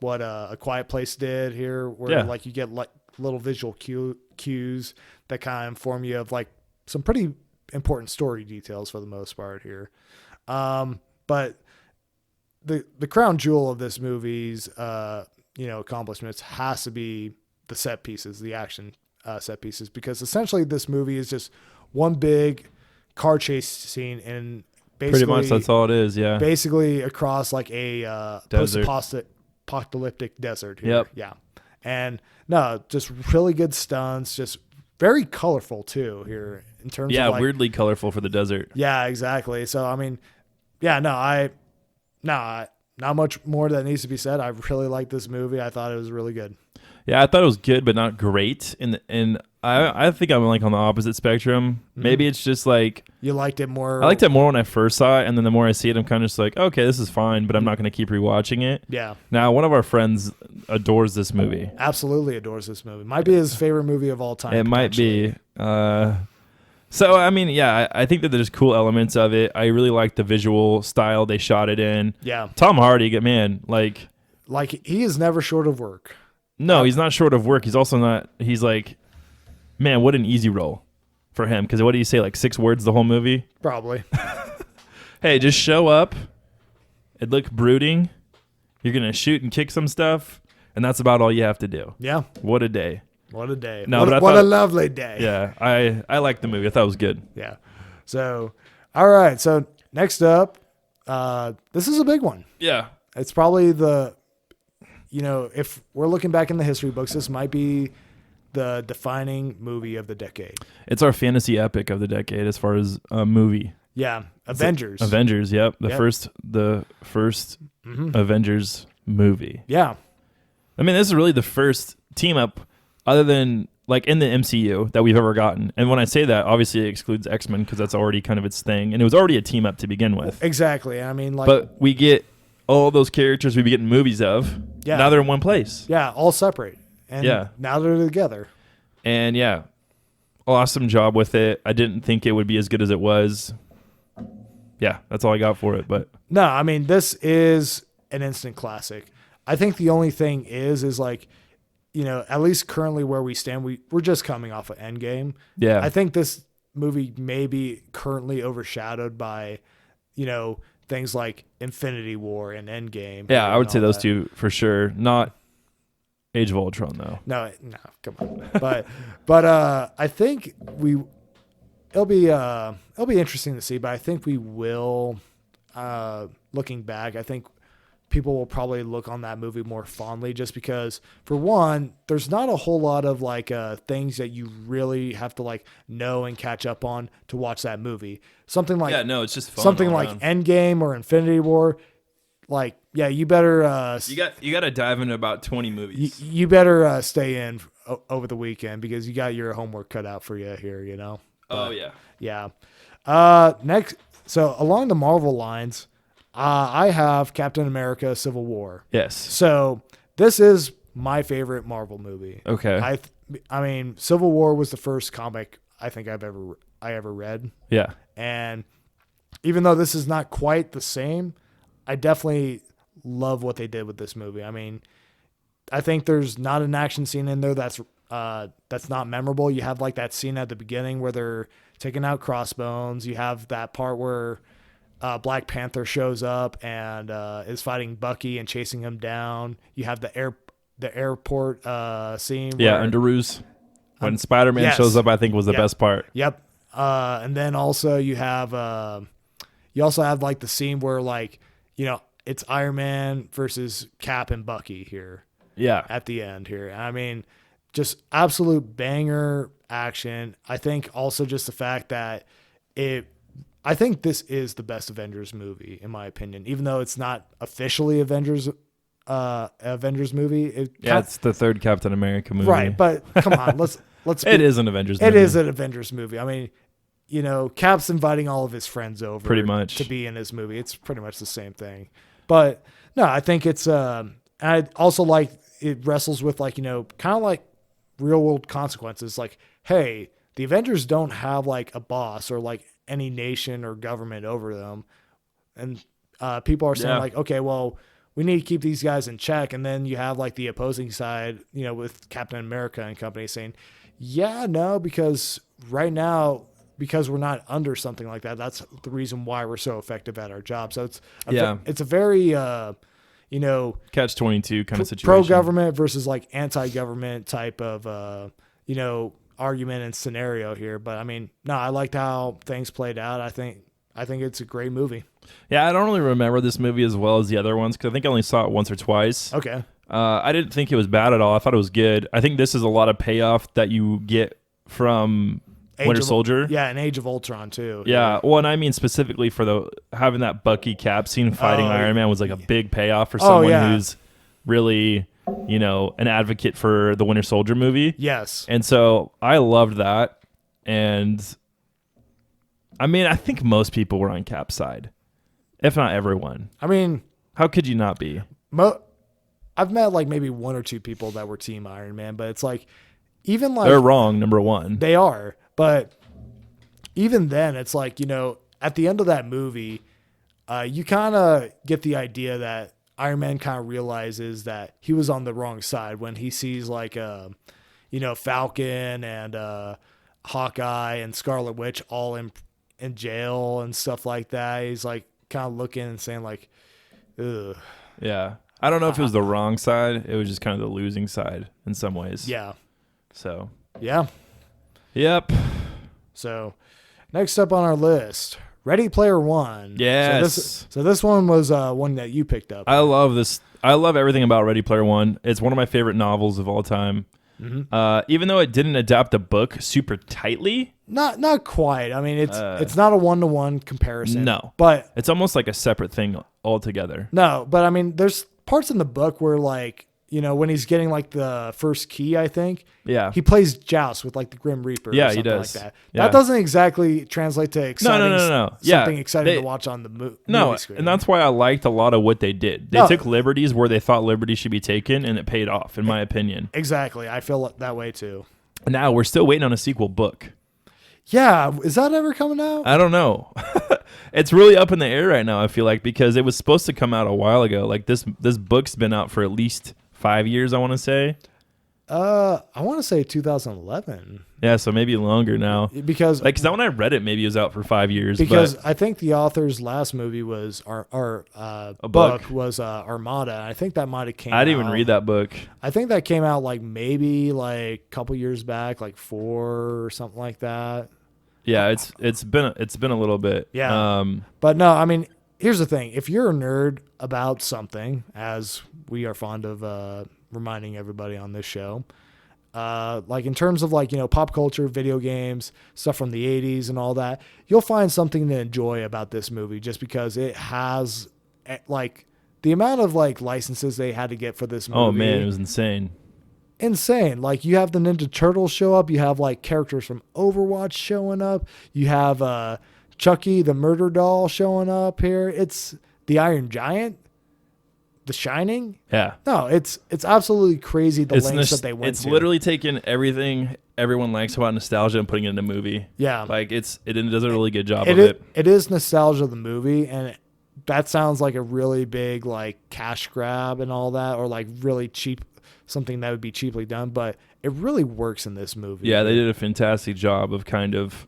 what A Quiet Place did here, where like you get like little visual cues that kind of inform you of like some pretty important story details for the most part here. But the crown jewel of this movie's accomplishments has to be the set pieces, the action set pieces, because essentially this movie is just one big car chase scene, and basically pretty much that's all it is. Yeah. Basically across like a post-apocalyptic desert here. Yep. Yeah. And no, just really good stunts, just very colorful too here in terms of like, weirdly colorful for the desert. Yeah, exactly. So I mean, yeah, not much more that needs to be said. I really liked this movie. I thought it was really good. Yeah, I thought it was good, but not great. And I think I'm like on the opposite spectrum. Mm-hmm. Maybe it's just like you liked it more. I liked it more when I first saw it, and then the more I see it, I'm kind of just like, okay, this is fine, but I'm not going to keep rewatching it. Yeah. Now, one of our friends adores this movie. Absolutely adores this movie. Might be his favorite movie of all time. It might be. So I mean, yeah, I think that there's cool elements of it. I really like the visual style they shot it in. Yeah. Tom Hardy, man, like he is never short of work. No, he's not short of work. He's also not. He's like, man, what an easy role for him. Because what do you say, like 6 words the whole movie? Probably. Hey, just show up. It look brooding. You're gonna shoot and kick some stuff, and that's about all you have to do. Yeah. What a day. What a day. No, what a lovely day. Yeah, I liked the movie. I thought it was good. Yeah. So, all right. So next up, this is a big one. Yeah. It's probably if we're looking back in the history books, this might be the defining movie of the decade. It's our fantasy epic of the decade as far as a movie. Yeah. Avengers. Avengers, yep. The first Avengers movie. Yeah. I mean, this is really the first team up other than like in the MCU that we've ever gotten. And when I say that, obviously it excludes X-Men because that's already kind of its thing. And it was already a team up to begin with. Exactly. I mean, like, but we get all those characters we've been getting movies of. Yeah. Now they're in one place. Yeah, all separate. And now they're together. And yeah, awesome job with it. I didn't think it would be as good as it was. Yeah, that's all I got for it. But no, I mean, this is an instant classic. I think the only thing is like, at least currently where we stand, we're just coming off of Endgame. Yeah. I think this movie may be currently overshadowed by, things like Infinity War and Endgame. Yeah, I would say those two for sure. Not Age of Ultron though. No, come on. but I think it'll be interesting to see, but I think we will, looking back, I think people will probably look on that movie more fondly just because, for one, there's not a whole lot of like things that you really have to like know and catch up on to watch that movie. Something like it's just fun something like Endgame or Infinity War, like you better You got to dive into about 20 movies. you better stay in over the weekend because you got your homework cut out for you here. Oh yeah. Yeah. Next, so along the Marvel lines, I have Captain America: Civil War. Yes. So this is my favorite Marvel movie. Okay. I mean, Civil War was the first comic I think I ever read, Yeah. and even though this is not quite the same, I definitely love what they did with this movie. I mean, I think there's not an action scene in there that's not memorable. You have like that scene at the beginning where they're taking out Crossbones. You have that part where Black Panther shows up and is fighting Bucky and chasing him down. You have the airport scene. Yeah, under Ruse. When Spider-Man yes. shows up, I think was the best part. Yep. And then also you also have like the scene where like, it's Iron Man versus Cap and Bucky here. Yeah. At the end here. I mean, just absolute banger action. I think also just the fact that I think this is the best Avengers movie in my opinion, even though it's not officially Avengers movie. It's the third Captain America movie. Right, but come on, let's It is an Avengers movie. It is an Avengers movie. I mean, Cap's inviting all of his friends over pretty much to be in his movie. It's pretty much the same thing. But no, I think it's I also like it wrestles with like, kind of like real world consequences. Like, hey, the Avengers don't have like a boss or like any nation or government over them. And people are saying like, okay, well, we need to keep these guys in check. And then you have like the opposing side, with Captain America and company saying, yeah, no, because right now, because we're not under something like that, that's the reason why we're so effective at our job. So it's a very, catch-22 kind of situation. Pro-government versus like anti-government type of, argument and scenario here. But I mean, no, I liked how things played out. I think it's a great movie. Yeah, I don't really remember this movie as well as the other ones because I think I only saw it once or twice. Okay. I didn't think it was bad at all. I thought it was good. I think this is a lot of payoff that you get from Winter Soldier. Yeah, and Age of Ultron too. Yeah, well, and I mean specifically for having that Bucky Cap scene fighting Iron Man was like a big payoff for someone who's really, an advocate for the Winter Soldier movie. Yes. And so I loved that. And I mean, I think most people were on Cap's side, if not everyone. I mean, how could you not be? I've met like maybe one or two people that were Team Iron Man, but it's like, even like they're wrong. Number one, they are, but even then, it's like at the end of that movie, you kind of get the idea that Iron Man kind of realizes that he was on the wrong side when he sees like Falcon and Hawkeye and Scarlet Witch all in jail and stuff like that. He's like kind of looking and saying like, ugh. Yeah. I don't know if it was the wrong side. It was just kind of the losing side in some ways. Yeah. So. Yeah. Yep. So, next up on our list, Ready Player One. Yes. So this one was one that you picked up. I love this. I love everything about Ready Player One. It's one of my favorite novels of all time. Mm-hmm. Even though it didn't adapt the book super tightly. Not quite. I mean, it's not a 1-to-1 comparison. No. But it's almost like a separate thing altogether. No, but I mean, there's parts in the book where like, when he's getting like the first key, I think. Yeah. He plays Joust with like the Grim Reaper. Yeah, or something he does. Like that. Yeah. That doesn't exactly translate to exciting. No. Something exciting to watch on the movie screen. And that's why I liked a lot of what they did. They took liberties where they thought liberties should be taken, and it paid off, in my opinion. Exactly. I feel that way too. Now we're still waiting on a sequel book. Yeah, is that ever coming out? I don't know. It's really up in the air right now, I feel like, because it was supposed to come out a while ago. Like this book's been out for at least 5 years, I want to say. I want to say 2011. Yeah, so maybe longer now. Because when I read it, maybe it was out for 5 years. Because I think the author's last movie was book was Armada. I think that might have came out. I didn't even read that book. I think that came out like maybe like a couple years back, like 4 or something like that. Yeah, it's been a little bit. Yeah. But no, I mean, here's the thing. If you're a nerd about something, as we are fond of reminding everybody on this show, like in terms of like, pop culture, video games, stuff from the 80s and all that, you'll find something to enjoy about this movie just because it has like the amount of like licenses they had to get for this movie. Oh man, it was insane. Insane. Like you have the Ninja Turtles show up, you have like characters from Overwatch showing up, you have Chucky the murder doll showing up here. It's the Iron Giant, The Shining. Yeah. No, it's absolutely crazy the lengths that they went It's to. literally taking everything everyone likes about nostalgia and putting it in a movie. Yeah. Like it does a really good job of it. It is nostalgia of the movie, and that sounds like a really big like cash grab and all that, or like really cheap, something that would be cheaply done, but it really works in this movie. Yeah, they did a fantastic job of kind of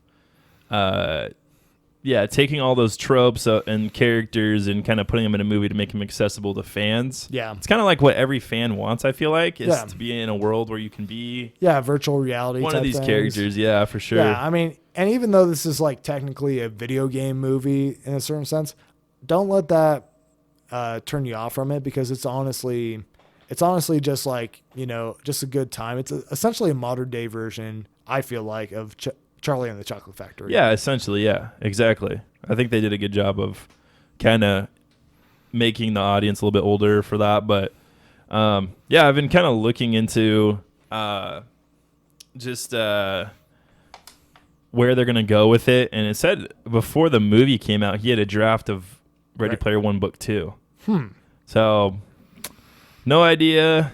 taking all those tropes and characters and kind of putting them in a movie to make them accessible to fans. Yeah. It's kind of like what every fan wants, I feel like, is Yeah. to be in a world where you can be Virtual reality one type of these things. characters. Yeah, for sure. Yeah, I mean, and even though this is like technically a video game movie in a certain sense, don't let that turn you off from it, because it's honestly just like, just a good time. It's essentially a modern day version, I feel like, of Charlie and the Chocolate Factory. Yeah, essentially, yeah, exactly. I think they did a good job of kind of making the audience a little bit older for that. But I've been kind of looking into just where they're going to go with it. And it said before the movie came out, he had a draft of Ready Player One Book 2. So no idea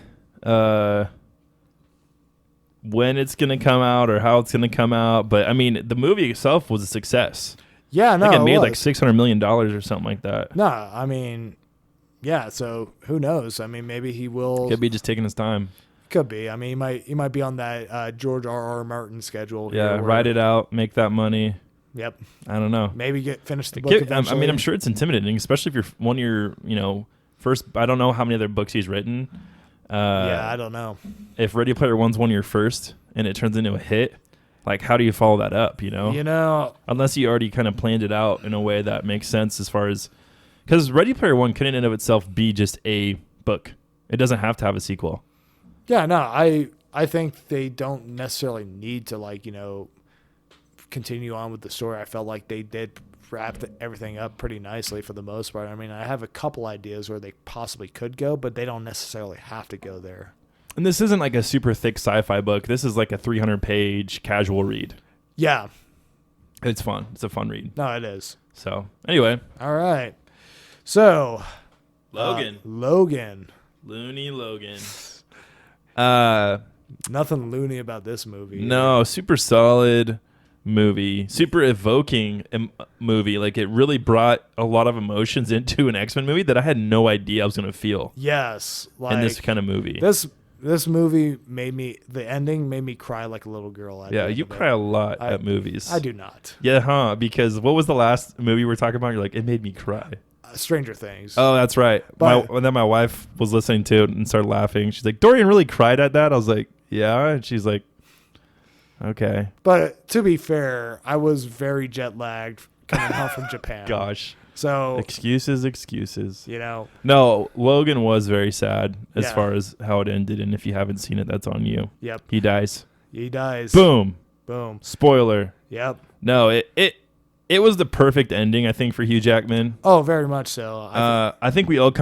when it's going to come out or how it's going to come out. But, I mean, the movie itself was a success. Yeah, no, I think it made was. like $600 million or something like that. No, I mean, yeah, so who knows? I mean, maybe he will. Could be just taking his time. Could be. I mean, he might be on that George R.R. Martin schedule. Yeah, here ride it out, make that money. Yep. I don't know. Maybe finish the book eventually. I mean, I'm sure it's intimidating, especially if you're one of your, first. I don't know how many other books he's written. Yeah, I don't know. If Ready Player One's one of your first and it turns into a hit, like how do you follow that up? Unless you already kind of planned it out in a way that makes sense as far as, because Ready Player One couldn't in and of itself be just a book. It doesn't have to have a sequel. Yeah, no, I think they don't necessarily need to continue on with the story. I felt like they did wrap everything up pretty nicely for the most part. I mean, I have a couple ideas where they possibly could go, but they don't necessarily have to go there. And this isn't like a super thick sci-fi book. This is like a 300-page casual read. Yeah. It's fun. It's a fun read. No, it is. So, anyway. All right. So. Logan. Looney Logan. Nothing loony about this movie. No, super solid movie. Super evoking movie. Like, it really brought a lot of emotions into an X-Men movie that I had no idea I was going to feel. Yes. In this kind of movie. This movie the ending made me cry like a little girl. Yeah, you cry a lot at movies. I do not. Yeah, huh? Because what was the last movie we were talking about? You're like, it made me cry. Stranger Things. Oh, that's right. And then my wife was listening to it and started laughing. She's like, Dorian really cried at that? I was like, yeah. And she's like, okay. But to be fair, I was very jet lagged coming home from Japan. Gosh. So excuses. No, Logan was very sad as far as how it ended, and if you haven't seen it, that's on you. Yep. He dies. Boom. Spoiler. Yep. No, it was the perfect ending, I think, for Hugh Jackman. Oh, very much so. I think we all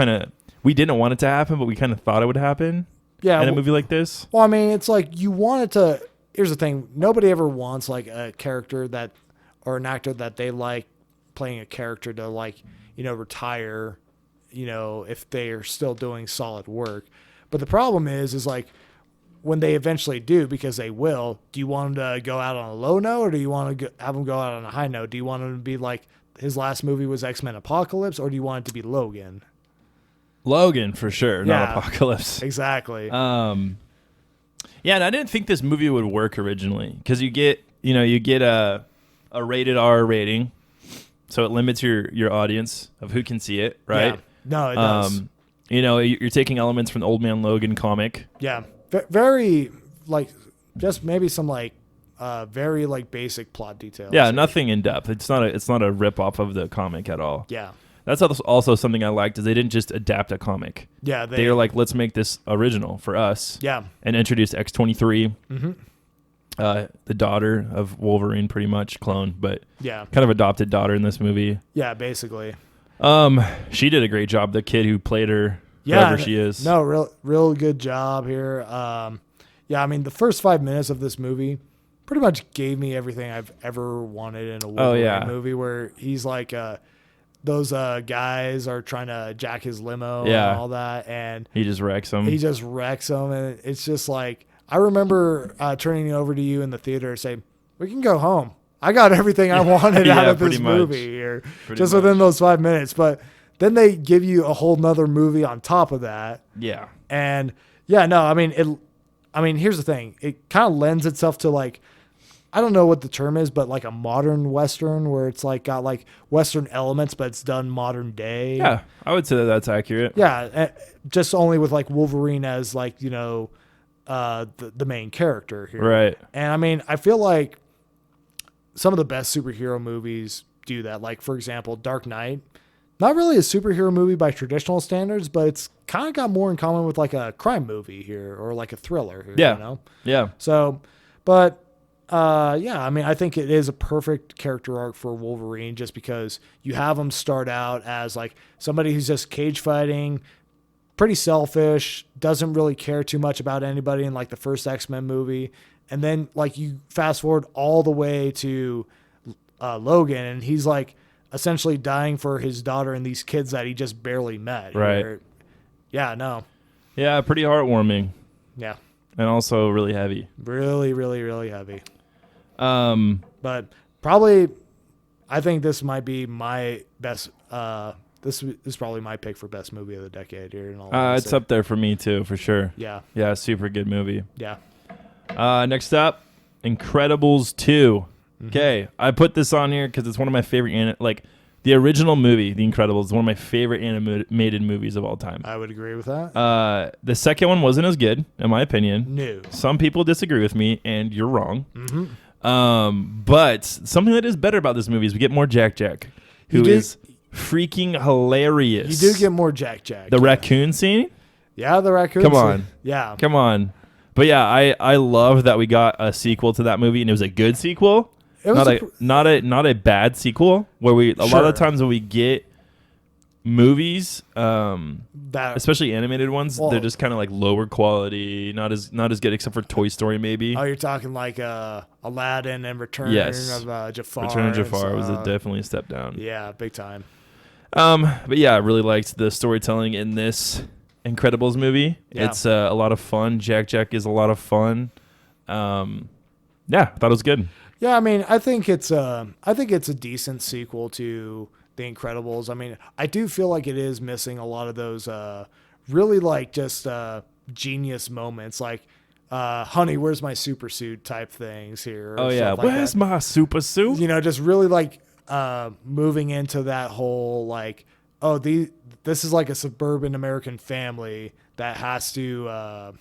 we didn't want it to happen, but we kind of thought it would happen. Yeah. In a movie like this. Well, I mean, it's like you want it to. Here's the thing: nobody ever wants like a character or an actor that they like playing a character to retire, if they are still doing solid work. But the problem is like when they eventually do, because they will, do you want them to go out on a low note, or do you want to have them go out on a high note? Do you want them to be like his last movie was X-Men Apocalypse, or do you want it to be Logan? Logan for sure, not Apocalypse. Exactly. Yeah, and I didn't think this movie would work originally because you get a rated R rating. So it limits your audience of who can see it, right? Yeah. No, it does. You're taking elements from the Old Man Logan comic. Yeah. Very, just maybe some, very, basic plot details. Yeah, nothing in depth. It's not a rip-off of the comic at all. Yeah. That's also something I liked, is they didn't just adapt a comic. Yeah. They were like, let's make this original for us. Yeah. And introduce X-23. Mm-hmm. The daughter of Wolverine, pretty much clone, but yeah, kind of adopted daughter in this movie. Yeah, basically. She did a great job. The kid who played her, Yeah, whoever she is. No, real good job here. Yeah, I mean the first 5 minutes of this movie pretty much gave me everything I've ever wanted in a Wolverine movie, where he's like, those guys are trying to jack his limo and all that, and he just wrecks them. And it's just like, I remember turning it over to you in the theater and saying, "We can go home. I got everything I wanted out of this movie here, just within those 5 minutes." But then they give you a whole nother movie on top of that. Yeah. And yeah, no, I mean, here's the thing. It kind of lends itself to like, I don't know what the term is, but like a modern Western where it's like got like Western elements, but it's done modern day. Yeah, I would say that that's accurate. Yeah, just only with like Wolverine as like, you know, the main character here. Right. And I mean, I feel like some of the best superhero movies do that. Like, for example, Dark Knight. Not really a superhero movie by traditional standards, but it's kind of got more in common with like a crime movie here or like a thriller here, Yeah. you know? Yeah. So, but yeah, I mean, I think it is a perfect character arc for Wolverine just because you have him start out as like somebody who's just cage fighting, pretty selfish, doesn't really care too much about anybody in like the first X-Men movie. And then like you fast forward all the way to Logan, and he's like essentially dying for his daughter and these kids that he just barely met. Right. Yeah, no. Yeah, pretty heartwarming. Yeah. And also really heavy. Really, really, really heavy. But probably, I think this might be my best. This is probably my pick for best movie of the decade here. In all it's up there for me too, for sure. Yeah. Yeah, super good movie. Yeah. Next up, Incredibles 2. Okay, I put this on here because it's one of my favorite, the original movie, The Incredibles, is one of my favorite animated movies of all time. I would agree with that. The second one wasn't as good, in my opinion. No. Some people disagree with me, and you're wrong. But something that is better about this movie is we get more Jack, who is freaking hilarious. You do get more Jack. The raccoon scene? Yeah, the raccoon Come scene. on. Yeah. Come on. But yeah, I love that we got a sequel to that movie, and it was a good sequel. It was not a bad sequel. Where a lot of times when we get movies, especially animated ones, they're just kind of like lower quality, not as good, except for Toy Story maybe. Oh, you're talking like Aladdin and Return of Jafar. Return of Jafar was definitely a step down. Yeah, big time. But yeah, I really liked the storytelling in this Incredibles movie. Yeah. It's a lot of fun. Jack is a lot of fun. Yeah, I thought it was good. Yeah, I mean, I think it's a decent sequel to The Incredibles. I mean, I do feel like it is missing a lot of those really like just genius moments, like "Honey, where's my super suit?" type things here. Oh yeah, where's my super suit? You know, just really like moving into that whole like, oh, this is like a suburban American family that has to.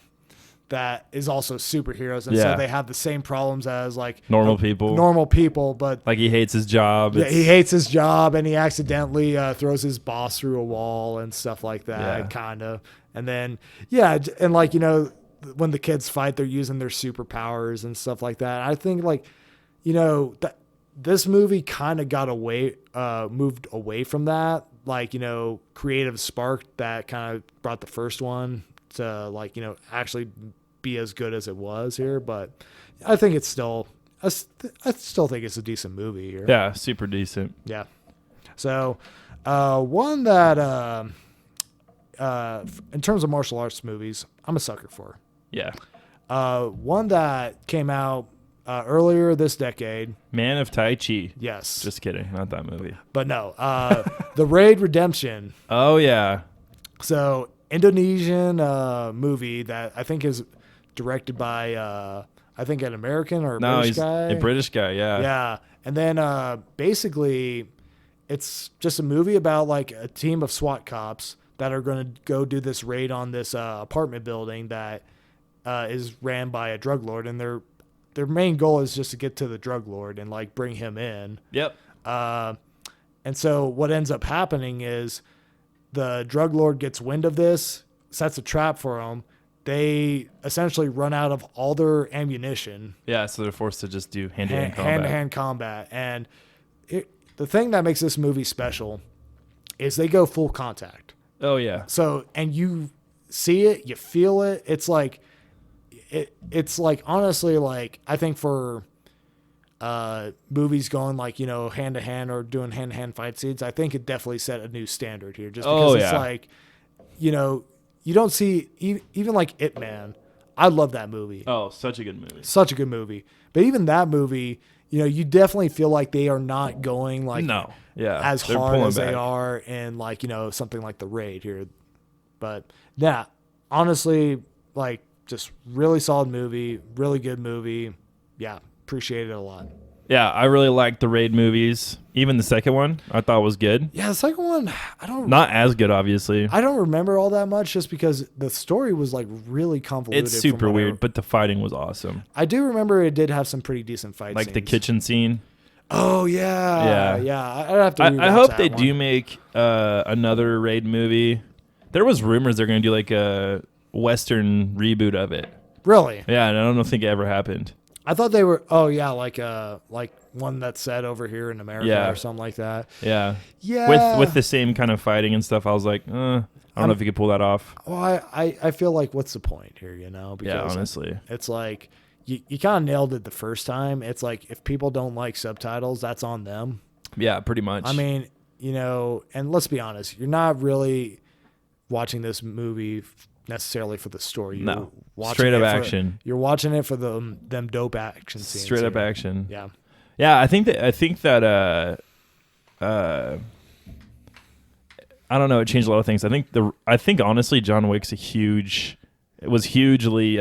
That is also superheroes, and so they have the same problems as like normal people, but like he hates his job. Yeah, he hates his job, and he accidentally throws his boss through a wall and stuff like that, kind of. And then and like, you know, when the kids fight, they're using their superpowers and stuff like that. I think like, you know, that this movie kind of moved away from that, like, you know, creative spark that kind of brought the first one to like, you know, actually be as good as it was here. But I think it's still, I still think it's a decent movie here. Yeah, super decent. Yeah. So one that in terms of martial arts movies, I'm a sucker for. Yeah. One that came out earlier this decade. Man of Tai Chi. Yes. Just kidding. Not that movie. But no. The Raid Redemption. Oh, yeah. So Indonesian movie that I think is directed by I think an American or a British guy. A British guy, yeah. Yeah. And then basically it's just a movie about like a team of SWAT cops that are going to go do this raid on this apartment building that is ran by a drug lord, and their main goal is just to get to the drug lord and like bring him in. Yep. And so what ends up happening is the drug lord gets wind of this, sets a trap for him. They essentially run out of all their ammunition. Yeah, so they're forced to just do hand-to-hand combat. And the thing that makes this movie special is they go full contact. Oh yeah. So, and you see it, you feel it. It's like, it's like, honestly, like, I think for movies going like, you know, hand to hand or doing hand to hand fight scenes, I think it definitely set a new standard here. Just because it's like, you know, you don't see even like Ip Man. I love that movie. Oh, such a good movie. Such a good movie. But even that movie, you know, you definitely feel like they are not going like as They're hard pulling as they back. are in like, you know, something like The Raid here. But yeah, honestly, like just really solid movie, really good movie. Yeah, appreciate it a lot. Yeah, I really liked the Raid movies. Even the second one, I thought was good. Yeah, the second one, Not as good, obviously. I don't remember all that much just because the story was like really convoluted. It's super weird, but the fighting was awesome. I do remember it did have some pretty decent fight Like scenes. the kitchen scene. Oh yeah, yeah. I'd have to. I hope rewatch they that do one. make another Raid movie. There was rumors they're going to do like a Western reboot of it. Really? Yeah, and I don't think it ever happened. I thought they were. Oh yeah, like one that's set over here in America or something like that. Yeah. Yeah. With the same kind of fighting and stuff, I was like, I don't know if you could pull that off. Well, I feel like what's the point here, you know? Because Yeah, honestly. it's like you kind of nailed it the first time. It's like if people don't like subtitles, that's on them. Yeah, pretty much. I mean, you know, and let's be honest, you're not really watching this movie necessarily for the story. You're No. watching Straight up it for- action. You're watching it for them dope action scenes. Straight up here. action. Yeah. Yeah, I think that I don't know, it changed a lot of things. I think honestly John Wick's was hugely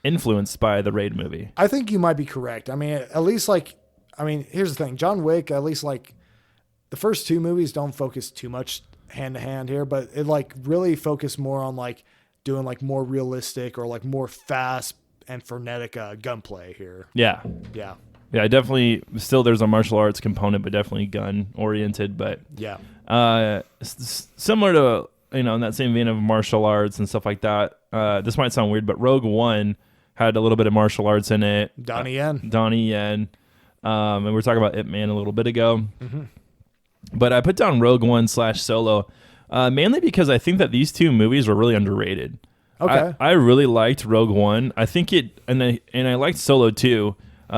influenced by the Raid movie. I think you might be correct. I mean, at least here's the thing. John Wick, at least like the first two movies don't focus too much hand to hand here, but it like really focused more on like doing like more realistic or like more fast and frenetic gunplay here. Yeah. Yeah. Yeah, definitely still there's a martial arts component, but definitely gun oriented, but Yeah. Similar to, you know, in that same vein of martial arts and stuff like that. This might sound weird, but Rogue One had a little bit of martial arts in it. Donnie Yen. Donnie Yen. And we were talking about Ip Man a little bit ago. Mm-hmm. But I put down Rogue One / Solo mainly because I think that these two movies were really underrated. Okay. I really liked Rogue One. I think and I liked Solo too,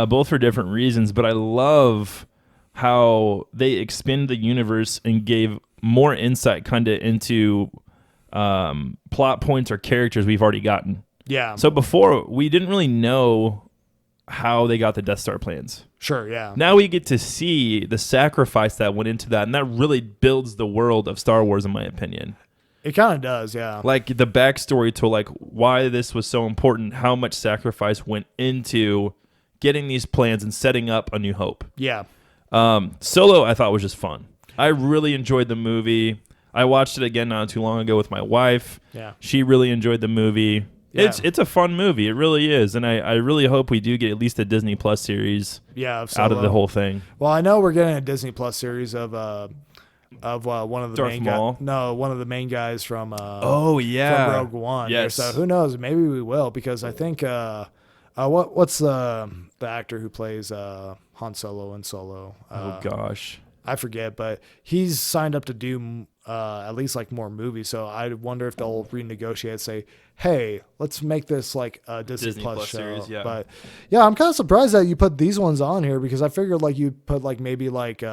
both for different reasons. But I love how they expanded the universe and gave more insight kind of into plot points or characters we've already gotten. Yeah. So before, we didn't really know how they got the Death Star plans. Sure. Yeah. Now we get to see the sacrifice that went into that, and that really builds the world of Star Wars, in my opinion. It kind of does. Yeah. Like the backstory to like why this was so important, how much sacrifice went into getting these plans and setting up A New Hope. Yeah. Solo, I thought was just fun. I really enjoyed the movie. I watched it again not too long ago with my wife. Yeah. She really enjoyed the movie. Yeah. It's a fun movie. It really is. And I really hope we do get at least a Disney Plus series Yeah. out of Solo. the whole thing. Well, I know we're getting a Disney Plus series of one of the Darth main Maul? guys. No, one of the main guys from Oh, yeah. from Rogue One. Yes. So who knows? Maybe we will, because I think what's the actor who plays Han Solo in Solo? Oh, gosh. I forget, but he's signed up to do at least like more movies. So I wonder if they'll renegotiate, say, hey, let's make this like a Disney Plus show. series, yeah. But yeah, I'm kind of surprised that you put these ones on here, because I figured like you'd put like maybe like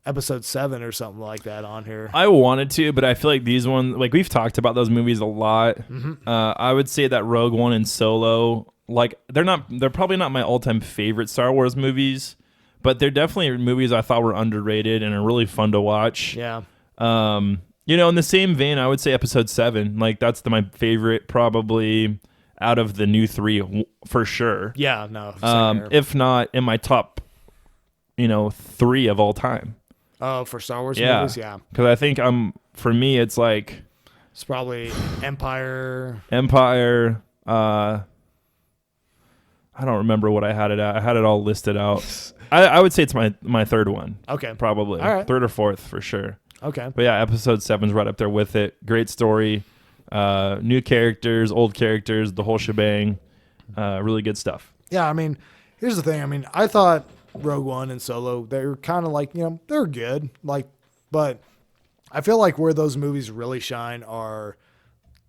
episode 7 or something like that on here. I wanted to, but I feel like these ones, like we've talked about those movies a lot. Mm-hmm. I would say that Rogue One and Solo, like they're probably not my all-time favorite Star Wars movies, but they're definitely movies I thought were underrated and are really fun to watch. Yeah. You know, in the same vein, I would say episode 7, like that's my favorite probably out of the new 3 for sure. Yeah, no. same here. If not in my top, 3 of all time. Oh, for Star Wars Yeah. movies, yeah. Because I think for me, it's like It's probably Empire. Empire. I don't remember what I had it at. I had it all listed out. I would say it's my third one, Okay. probably. All right. 3rd or 4th for sure. Okay. But yeah, episode 7's right up there with it. Great story. New characters, old characters, the whole shebang. Really good stuff. Yeah, I mean, here's the thing. I mean, I thought Rogue One and Solo, they were kind of like, they're good. Like, but I feel like where those movies really shine are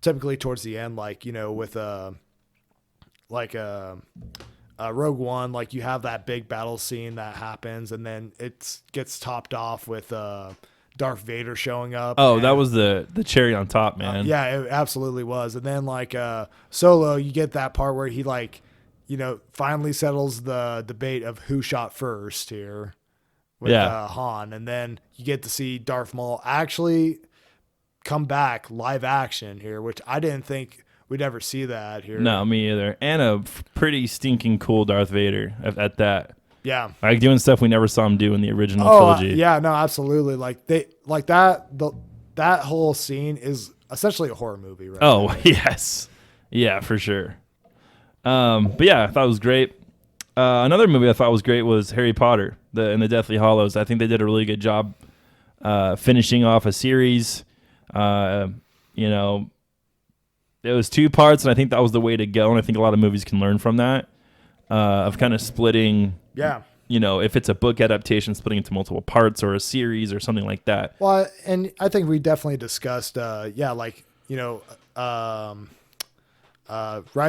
typically towards the end, like, with Rogue One, like you have that big battle scene that happens, and then it gets topped off with Darth Vader showing up. Oh, and, that was the cherry on top, man. yeah, it absolutely was. And then like Solo, you get that part where he like, finally settles the debate of who shot first here with Han, and then you get to see Darth Maul actually come back live action here, which I didn't think we'd ever see that here. No, me either. And a pretty stinking cool Darth Vader at that. Yeah. Like doing stuff we never saw him do in the original trilogy. Yeah, no, absolutely. Like that whole scene is essentially a horror movie, right? Oh, yes. Yeah, for sure. But yeah, I thought it was great. Another movie I thought was great was Harry Potter and the Deathly Hallows. I think they did a really good job finishing off a series. It was 2 parts, and I think that was the way to go. And I think a lot of movies can learn from that, of kind of splitting. Yeah. If it's a book adaptation, splitting into multiple parts or a series or something like that. Well, and I think we definitely discussed, Rise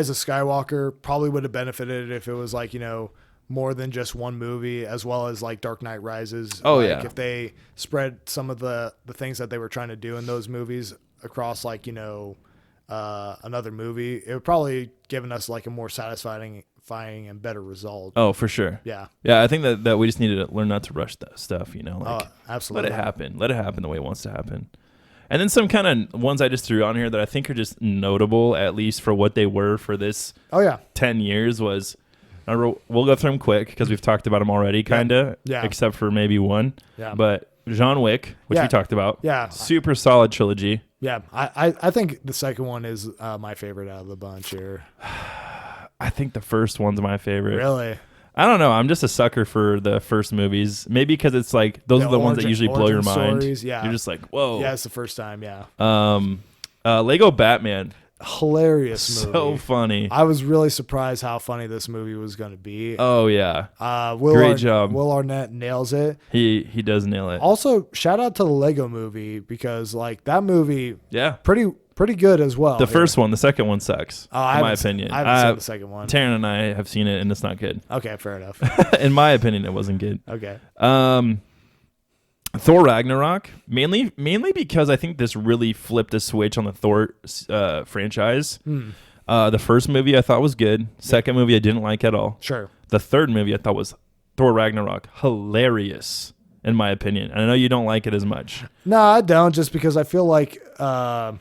of Skywalker probably would have benefited if it was like, more than just one movie, as well as like Dark Knight Rises. Oh, like, yeah. If they spread some of the things that they were trying to do in those movies across like, another movie, it would probably given us like a more satisfying and better result. Oh, for sure. Yeah. Yeah, I think that we just need to learn not to rush that stuff, Absolutely. Let it happen. Let it happen the way it wants to happen. And then some kind of ones I just threw on here that I think are just notable, at least for what they were for this 10 years was, we'll go through them quick because we've talked about them already, kind of, except for maybe one. Yeah. But John Wick, which we talked about. Yeah. Super solid trilogy. Yeah. I think the second one is my favorite out of the bunch here. I think the first one's my favorite. Really? I don't know. I'm just a sucker for the first movies. Maybe because it's like those are the ones that usually blow your mind. Stories, yeah. You're just like, whoa. Yeah, it's the first time. Yeah. Lego Batman. Hilarious movie. So funny. I was really surprised how funny this movie was going to be. Oh yeah. Great job. Will Arnett nails it. He does nail it. Also, shout out to the Lego movie because like that movie, pretty good as well. The first one, the second one sucks. In my opinion, I haven't seen the second one. Taryn and I have seen it, and it's not good. Okay, fair enough. In my opinion, it wasn't good. Okay. Thor Ragnarok, mainly because I think this really flipped a switch on the Thor franchise. The first movie I thought was good. Second movie I didn't like at all. Sure. The third movie I thought was Thor Ragnarok. Hilarious, in my opinion. And I know you don't like it as much. No, I don't, just because I feel like it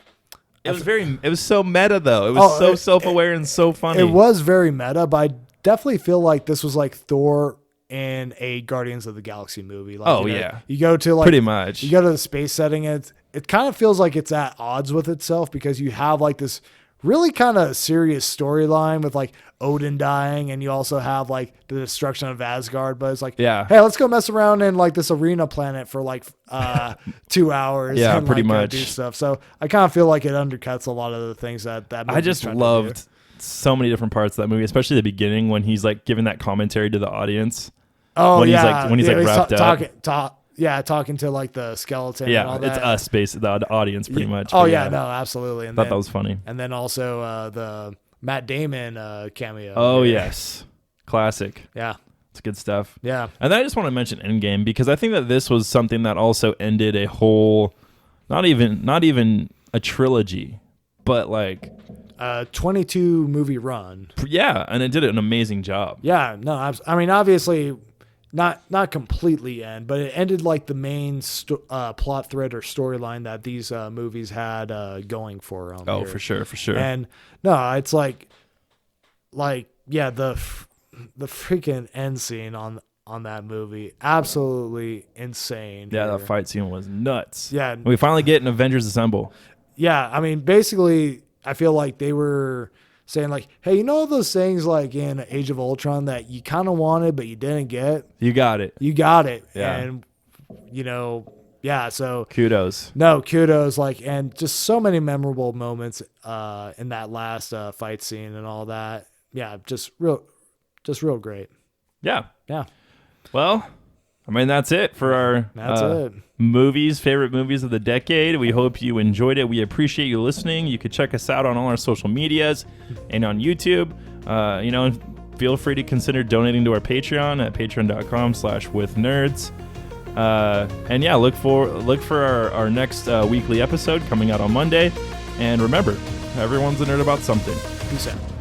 was so meta though. It was so self-aware and so funny. It was very meta, but I definitely feel like this was like Thor in a Guardians of the Galaxy movie. Like, you go to like pretty much. You go to the space setting. It kind of feels like it's at odds with itself because you have like this really kind of serious storyline with like Odin dying, and you also have like the destruction of Asgard. But it's like, hey, let's go mess around in like this arena planet for like 2 hours. Yeah, and, pretty like, much do stuff. So I kind of feel like it undercuts a lot of the things that movie I just loved so many different parts of that movie, especially the beginning when he's like giving that commentary to the audience. Oh, when yeah. He's wrapped up. Talking to like the skeleton. Yeah, and all that. It's us, basically, the audience, pretty much. Oh, yeah, no, absolutely. And thought that was funny. And then also the Matt Damon cameo. Oh, yes. Classic. Yeah. It's good stuff. Yeah. And then I just want to mention Endgame because I think that this was something that also ended a whole, not even a trilogy, but like 22 movie run. Yeah, and it did an amazing job. Yeah, no, I mean, obviously not completely end, but it ended like the main plot thread or storyline that these movies had going for them. Oh, here. for sure. And no, it's like yeah, the freaking end scene on that movie, absolutely insane. Yeah, here. that fight scene was nuts. Yeah, we finally get an Avengers Assemble. Yeah, I mean, basically, I feel like they were saying like, hey, you know those things like in Age of Ultron that you kind of wanted but you didn't get? You got it. Yeah. And, so. Kudos. No, kudos. And just so many memorable moments in that last fight scene and all that. Yeah, just real great. Yeah. Yeah. Well, I mean, that's it for our favorite movies of the decade. We hope you enjoyed it. We appreciate you listening. You could check us out on all our social medias and on YouTube. Feel free to consider donating to our Patreon at patreon.com/withnerds. And yeah, look for our next weekly episode coming out on Monday. And remember, everyone's a nerd about something. Peace out.